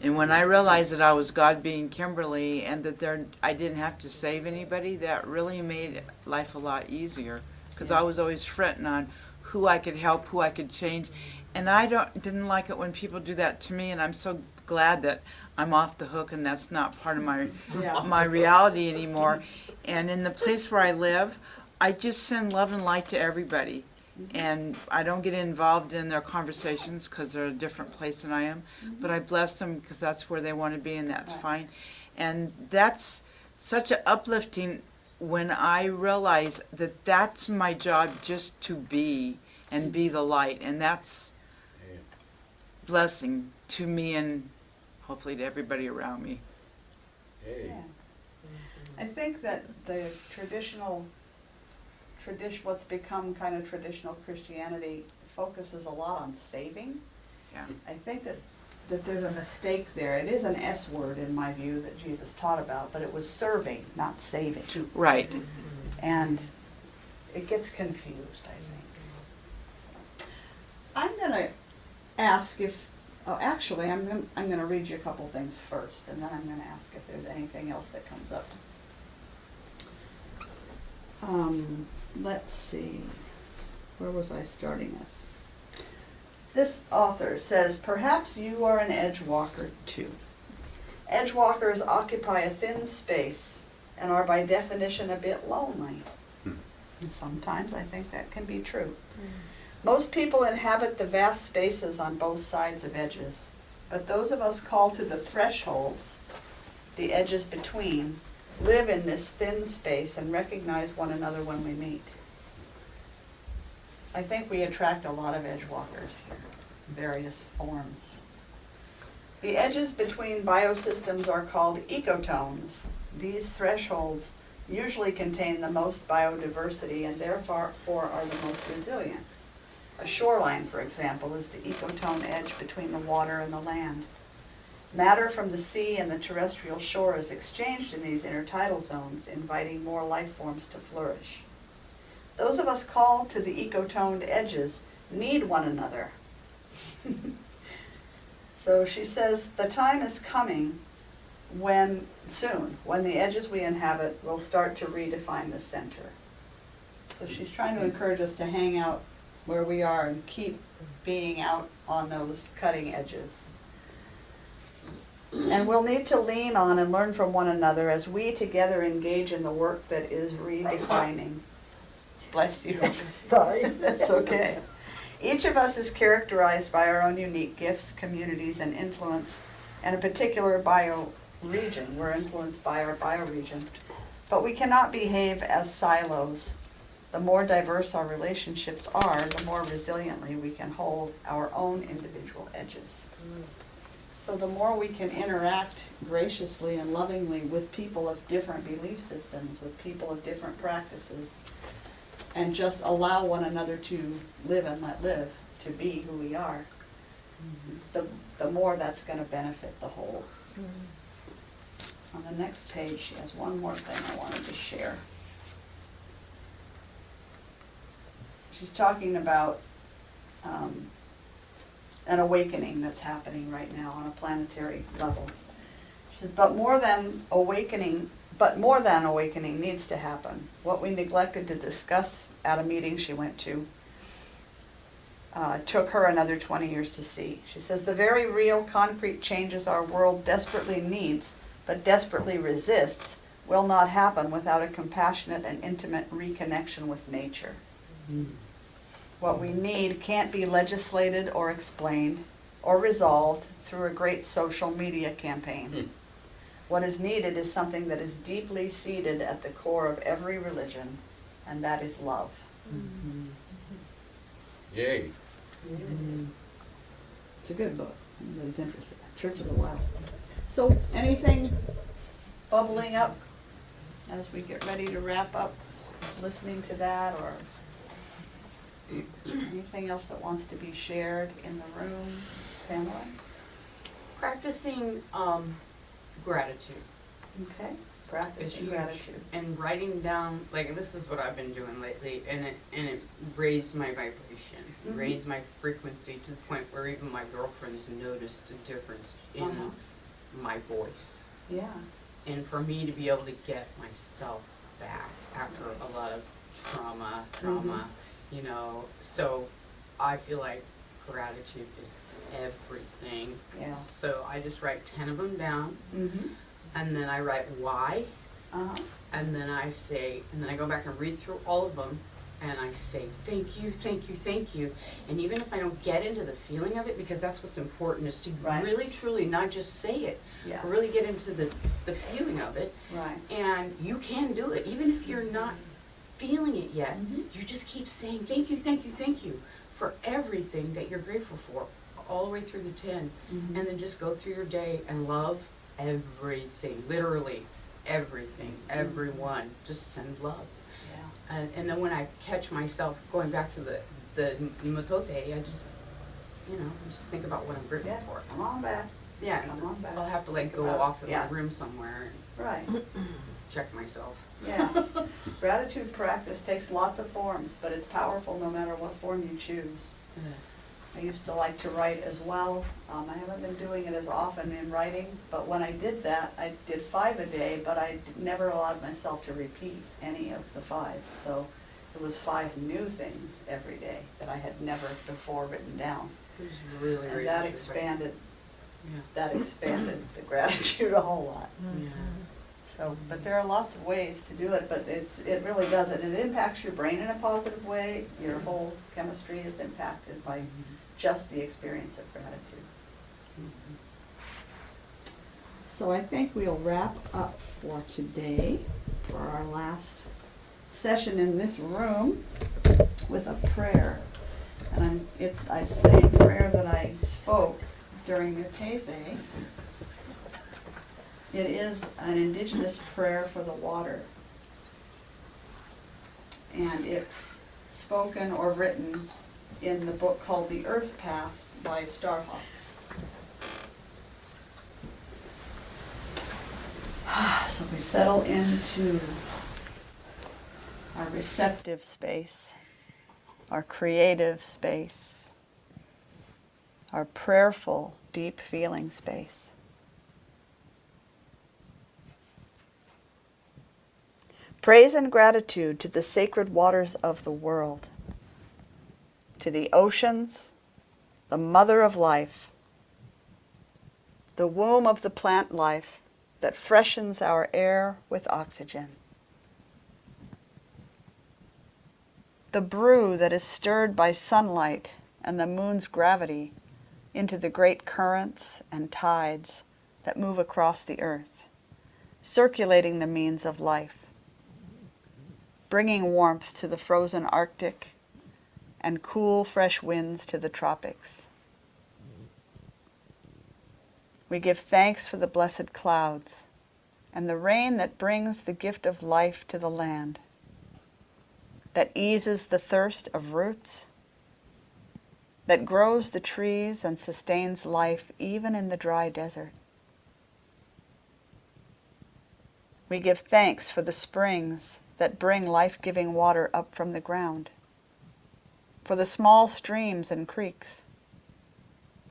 Speaker 5: And when I realized that I was God being Kimberly and that I didn't have to save anybody, that really made life a lot easier. Because I was always fretting on who I could help, who I could change. And I didn't like it when people do that to me, and I'm so glad that I'm off the hook and that's not part of my reality anymore. And in the place where I live, I just send love and light to everybody. And I don't get involved in their conversations because they're a different place than I am. But I bless them because that's where they want to be, and that's fine. And that's such an uplifting when I realize that that's my job, just to be and be the light. And that's blessing to me and hopefully to everybody around me.
Speaker 8: Hey.
Speaker 2: Yeah. I think that the what's become kind of traditional Christianity focuses a lot on saving.
Speaker 5: Yeah.
Speaker 2: I think that there's a mistake there. It is an S word in my view that Jesus taught about, but it was serving, not saving.
Speaker 5: Right.
Speaker 2: And it gets confused, I think. I'm gonna ask if, actually, I'm gonna read you a couple things first, and then I'm gonna ask if there's anything else that comes up. Let's see, where was I starting this? This author says, perhaps you are an edge walker too. Edge walkers occupy a thin space and are by definition a bit lonely. And sometimes I think that can be true. Most people inhabit the vast spaces on both sides of edges, but those of us called to the thresholds, the edges between, live in this thin space and recognize one another when we meet. I think we attract a lot of edge walkers here, in various forms. The edges between biosystems are called ecotones. These thresholds usually contain the most biodiversity and therefore are the most resilient. A shoreline, for example, is the ecotone edge between the water and the land. Matter from the sea and the terrestrial shore is exchanged in these intertidal zones, inviting more life forms to flourish. Those of us called to the ecotoned edges need one another. So she says, the time is coming soon, when the edges we inhabit will start to redefine the center. So she's trying to encourage us to hang out where we are and keep being out on those cutting edges. And we'll need to lean on and learn from one another as we together engage in the work that is redefining. Bless you. Sorry, that's okay. Each of us is characterized by our own unique gifts, communities, and influence, and a particular bioregion. We're influenced by our bioregion. But we cannot behave as silos. The more diverse our relationships are, the more resiliently we can hold our own individual edges. So the more we can interact graciously and lovingly with people of different belief systems, with people of different practices, and just allow one another to live and let live, to be who we are, the more that's going to benefit the whole. On the next page, she has one more thing I wanted to share. She's talking about an awakening that's happening right now on a planetary level. She says, but more than awakening needs to happen. What we neglected to discuss at a meeting she went to took her another 20 years to see. She says, the very real concrete changes our world desperately needs, but desperately resists, will not happen without a compassionate and intimate reconnection with nature. What we need can't be legislated or explained or resolved through a great social media campaign. What is needed is something that is deeply seated at the core of every religion, and that is love.
Speaker 8: Yay.
Speaker 2: It's a good book. Anybody's interested. Church of the Wild. So, anything bubbling up as we get ready to wrap up, listening to that, or anything else that wants to be shared in the room? Pamela?
Speaker 7: Practicing gratitude.
Speaker 2: Okay.
Speaker 7: It's
Speaker 2: Practicing
Speaker 7: huge.
Speaker 2: gratitude.
Speaker 7: And writing down, like, this is what I've been doing lately, and it raised my vibration, raised my frequency to the point where even my girlfriends noticed a difference in my voice.
Speaker 2: Yeah.
Speaker 7: And for me to be able to get myself back after a lot of trauma, you know, so I feel like gratitude is everything.
Speaker 2: Yeah.
Speaker 7: So I just write 10 of them down,
Speaker 2: Mm-hmm.
Speaker 7: and then I write why,
Speaker 2: Uh-huh.
Speaker 7: and then I say, and then I go back and read through all of them, and I say, thank you, thank you, thank you. And even if I don't get into the feeling of it, because that's what's important, is to
Speaker 2: Right.
Speaker 7: really, truly not just say it,
Speaker 2: Yeah.
Speaker 7: but really get into the feeling of it.
Speaker 2: Right.
Speaker 7: And you can do it, even if you're not feeling it yet. You just keep saying, thank you, thank you, thank you, for everything that you're grateful for, all the way through the 10. And then just go through your day and love everything, literally everything, everyone. Just send love.
Speaker 2: Yeah.
Speaker 7: And then when I catch myself going back to the matote, I just, you know, just think about what I'm grateful
Speaker 2: Yeah.
Speaker 7: for.
Speaker 2: Come on back.
Speaker 7: Yeah,
Speaker 2: Come on back.
Speaker 7: I'll have to like
Speaker 2: Think
Speaker 7: go
Speaker 2: about-
Speaker 7: off in
Speaker 2: yeah.
Speaker 7: my room somewhere
Speaker 2: Right.
Speaker 7: and check myself.
Speaker 2: Yeah. Gratitude practice takes lots of forms, but it's powerful no matter what form you choose. I used to like to write as well. I haven't been doing it as often in writing, but when I did that, I did 5 a day, but I never allowed myself to repeat any of the 5. So it was 5 new things every day that I had never before written down.
Speaker 7: It was really,
Speaker 2: And
Speaker 7: really
Speaker 2: that
Speaker 7: good.
Speaker 2: expanded,
Speaker 7: Yeah.
Speaker 2: the gratitude a whole lot.
Speaker 7: Yeah.
Speaker 2: So, but there are lots of ways to do it, but it really does it. It impacts your brain in a positive way. Your whole chemistry is impacted by just the experience of gratitude. So I think we'll wrap up for today, for our last session in this room, with a prayer. And I say a prayer that I spoke during the Taizé. It is an indigenous prayer for the water. And it's spoken or written in the book called The Earth Path by Starhawk. So we settle into our receptive space, our creative space, our prayerful, deep feeling space. Praise and gratitude to the sacred waters of the world, to the oceans, the mother of life, the womb of the plant life that freshens our air with oxygen, the brew that is stirred by sunlight and the moon's gravity into the great currents and tides that move across the earth, circulating the means of life, bringing warmth to the frozen Arctic and cool, fresh winds to the tropics. We give thanks for the blessed clouds and the rain that brings the gift of life to the land, that eases the thirst of roots, that grows the trees and sustains life even in the dry desert. We give thanks for the springs that bring life-giving water up from the ground, for the small streams and creeks,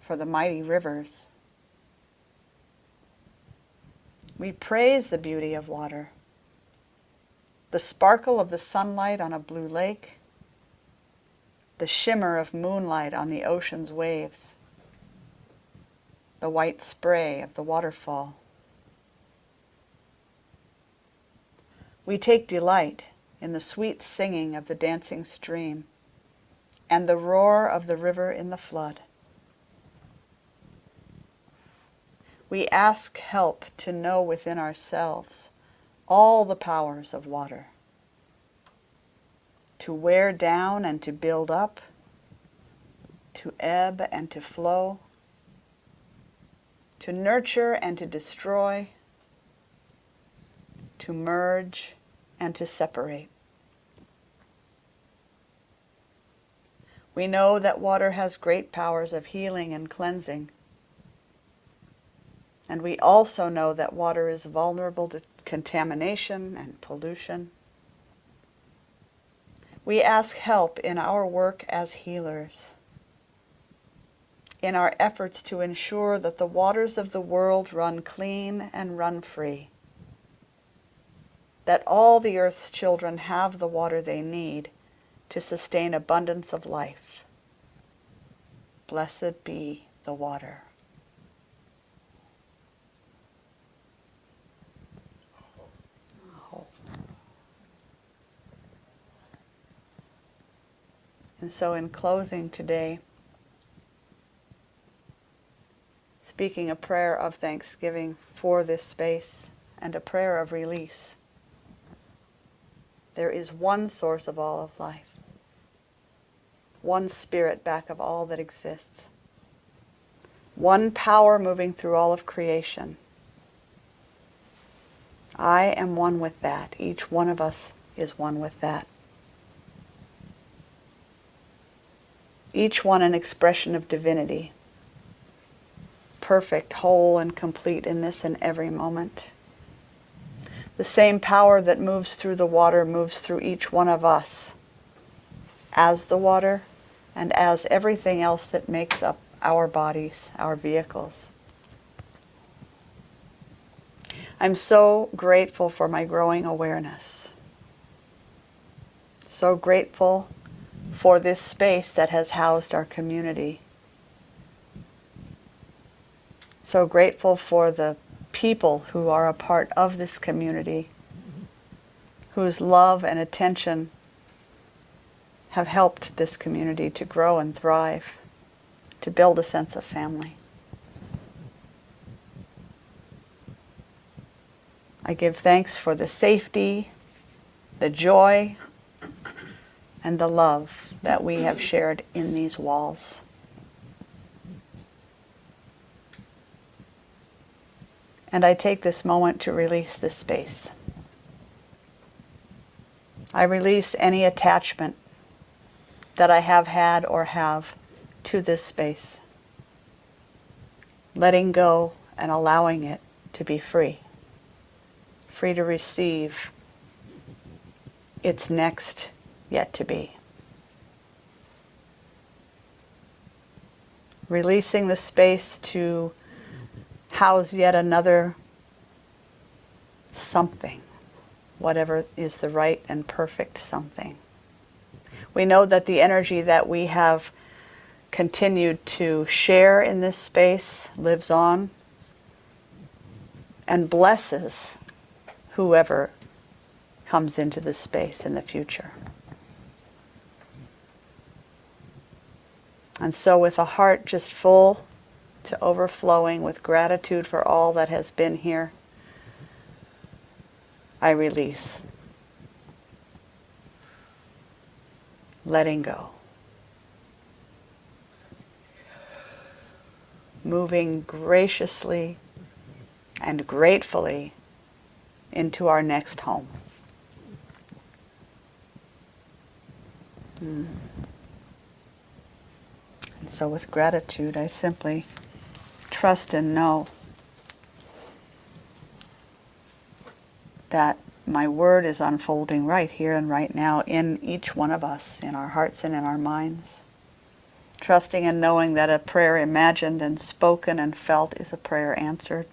Speaker 2: for the mighty rivers. We praise the beauty of water, the sparkle of the sunlight on a blue lake, the shimmer of moonlight on the ocean's waves, the white spray of the waterfall. We take delight in the sweet singing of the dancing stream and the roar of the river in the flood. We ask help to know within ourselves all the powers of water, to wear down and to build up, to ebb and to flow, to nurture and to destroy, to merge and to separate. We know that water has great powers of healing and cleansing. And we also know that water is vulnerable to contamination and pollution. We ask help in our work as healers, in our efforts to ensure that the waters of the world run clean and run free, that all the earth's children have the water they need to sustain abundance of life. Blessed be the water. And so in closing today, speaking a prayer of thanksgiving for this space and a prayer of release. There is one source of all of life, one spirit back of all that exists, one power moving through all of creation. I am one with that. Each one of us is one with that. Each one an expression of divinity, perfect, whole, and complete in this and every moment. The same power that moves through the water moves through each one of us as the water and as everything else that makes up our bodies, our vehicles. I'm so grateful for my growing awareness. So grateful for this space that has housed our community. So grateful for the people who are a part of this community, whose love and attention have helped this community to grow and thrive, to build a sense of family. I give thanks for the safety, the joy, and the love that we have shared in these walls. And I take this moment to release this space. I release any attachment that I have had or have to this space, letting go and allowing it to be free, free to receive its next yet to be. Releasing the space to house yet another something, whatever is the right and perfect something. We know that the energy that we have continued to share in this space lives on and blesses whoever comes into this space in the future. And so with a heart just full to overflowing with gratitude for all that has been here, I release. letting go. Moving graciously and gratefully into our next home. And so with gratitude, I simply trust and know that my word is unfolding right here and right now in each one of us, in our hearts and in our minds. Trusting and knowing that a prayer imagined and spoken and felt is a prayer answered.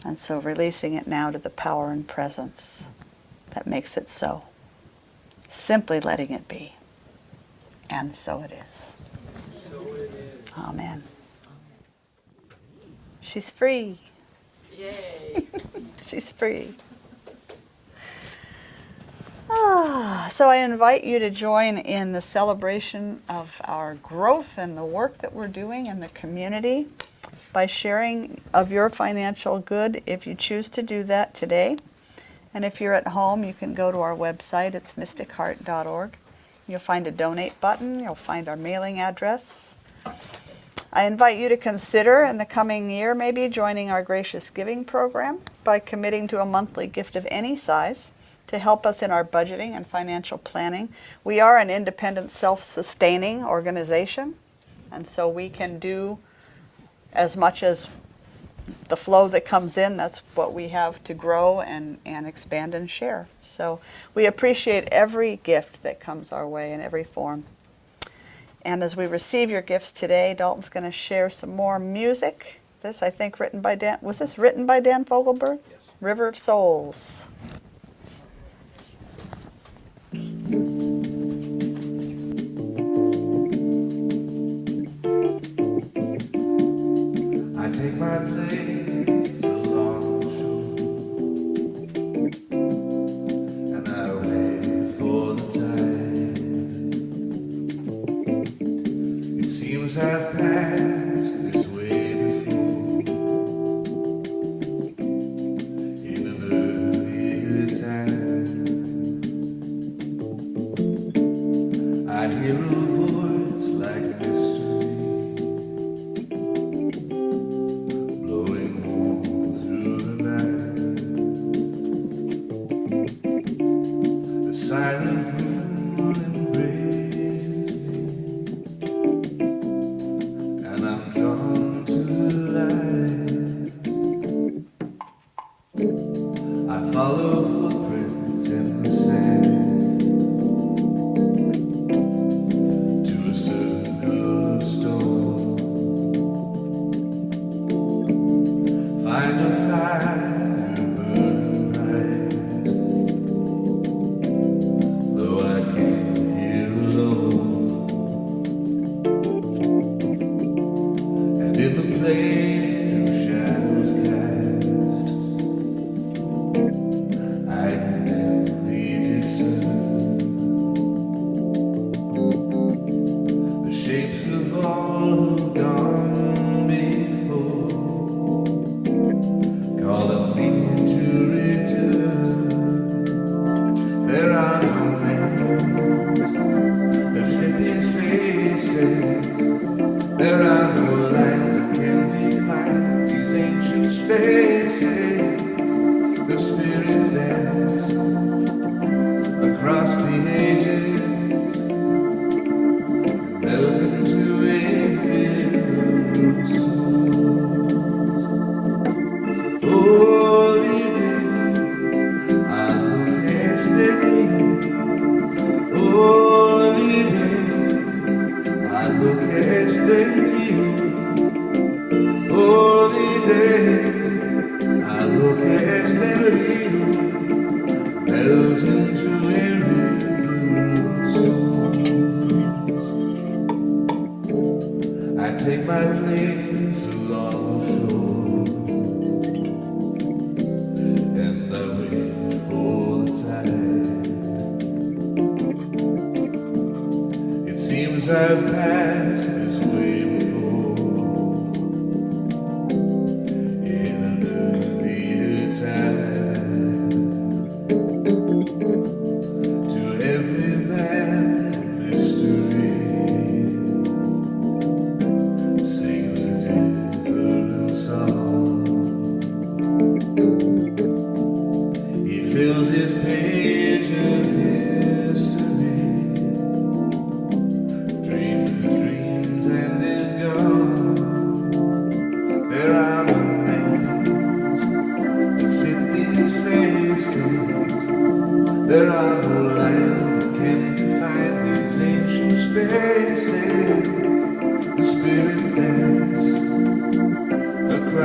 Speaker 2: And so releasing it now to the power and presence that makes it so. Simply letting it be. And so it is. Amen. She's free.
Speaker 5: Yay.
Speaker 2: She's free. So I invite you to join in the celebration of our growth and the work that we're doing in the community by sharing of your financial good if you choose to do that today. And if you're at home, you can go to our website. It's mysticheart.org. You'll find a donate button. You'll find our mailing address. I invite you to consider in the coming year maybe joining our Gracious Giving program by committing to a monthly gift of any size to help us in our budgeting and financial planning. We are an independent, self-sustaining organization, and so we can do as much as the flow that comes in. That's what we have to grow and expand and share. So we appreciate every gift that comes our way in every form. And as we receive your gifts today, Dalton's going to share some more music. This, I think, written by Dan. Was this written by Dan Fogelberg? Yes. River of Souls.
Speaker 3: I take my place along the shore, and I wait for the tide. It seems I've passed this way before, in an earlier time. I hear a voice like a mystery, blowing warm through the night. The silent moon embraces me, and I'm drawn to the light. I follow footprints in the sand to a circle of stone. Find a fire burning bright, though I can't hear alone. And in the plane of shadows cast, I can dimly discern the shapes of all who've gone before, calling me to return. There are no names that fit these faces. There are no lines that can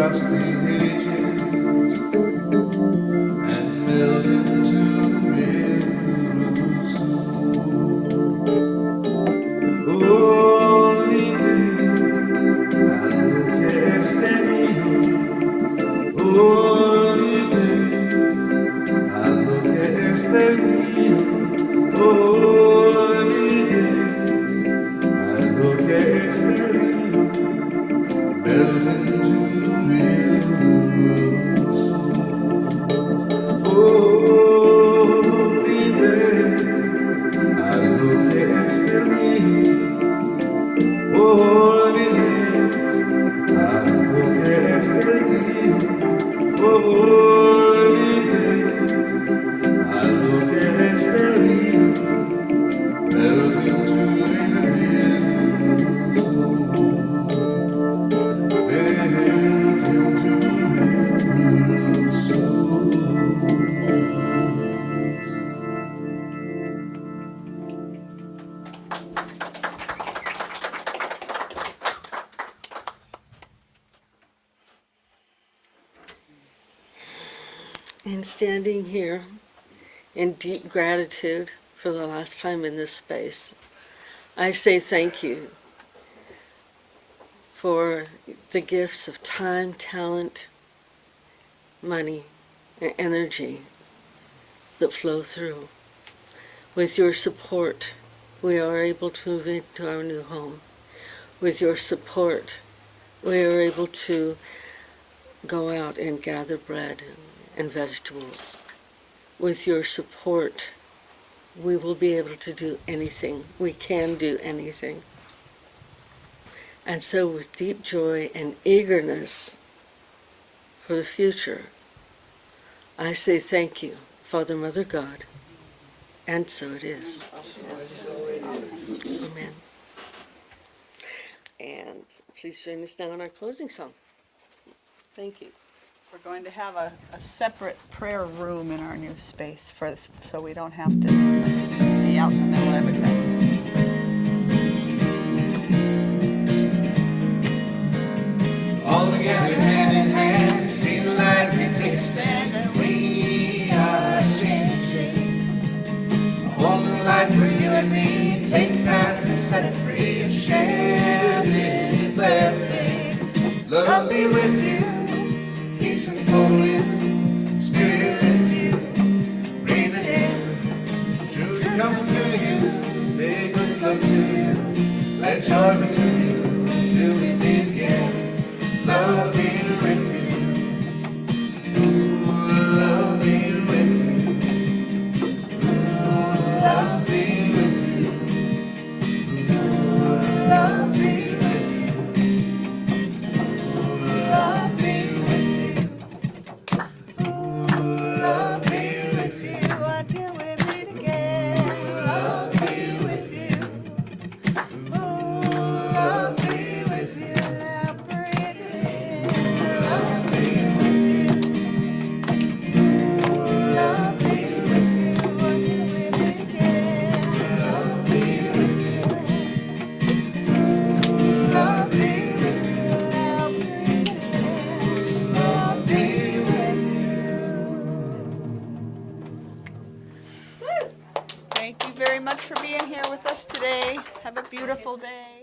Speaker 3: across the ages and melt into real souls. Only algo que es tenido, only algo que es tenido, only algo que es tenido, melt into real souls. Only algo que es tenido.
Speaker 1: And standing here in deep gratitude for the last time in this space, I say thank you for the gifts of time, talent, money, and energy that flow through. With your support, we are able to move into our new home. With your support, we are able to go out and gather bread and vegetables. With your support, we will be able to do anything. We can do anything. And so with deep joy and eagerness for the future, I say thank you, Father, Mother, God, and so it is. Amen. And please join us now in our closing song. Thank you.
Speaker 2: We're going to have a separate prayer room in our new space so we don't have to be out in the middle of everything.
Speaker 3: All together, hand in hand, see the light we taste, and we are changing. A whole new life for you and me. Take the past and set it free. And share this blessing. Love be with you. Peace enfold you. Spirit lift you. Breathe it in. Truth come to you. May good come to you. Let joy renew you till we meet again. Love be with you. Ooh, love be with you. Ooh, love be with you. Ooh, love be with you. Ooh, love be with you. Ooh, love be with you until we meet again. Love be with you. Ooh, love be with you. Now breathe it in. Love be with you. Ooh, love be with you until we meet again. Love be with you. Ooh, love be with you. Now breathe it in. Love be with you.
Speaker 2: Thank you very much for being here with us today. Have a beautiful day.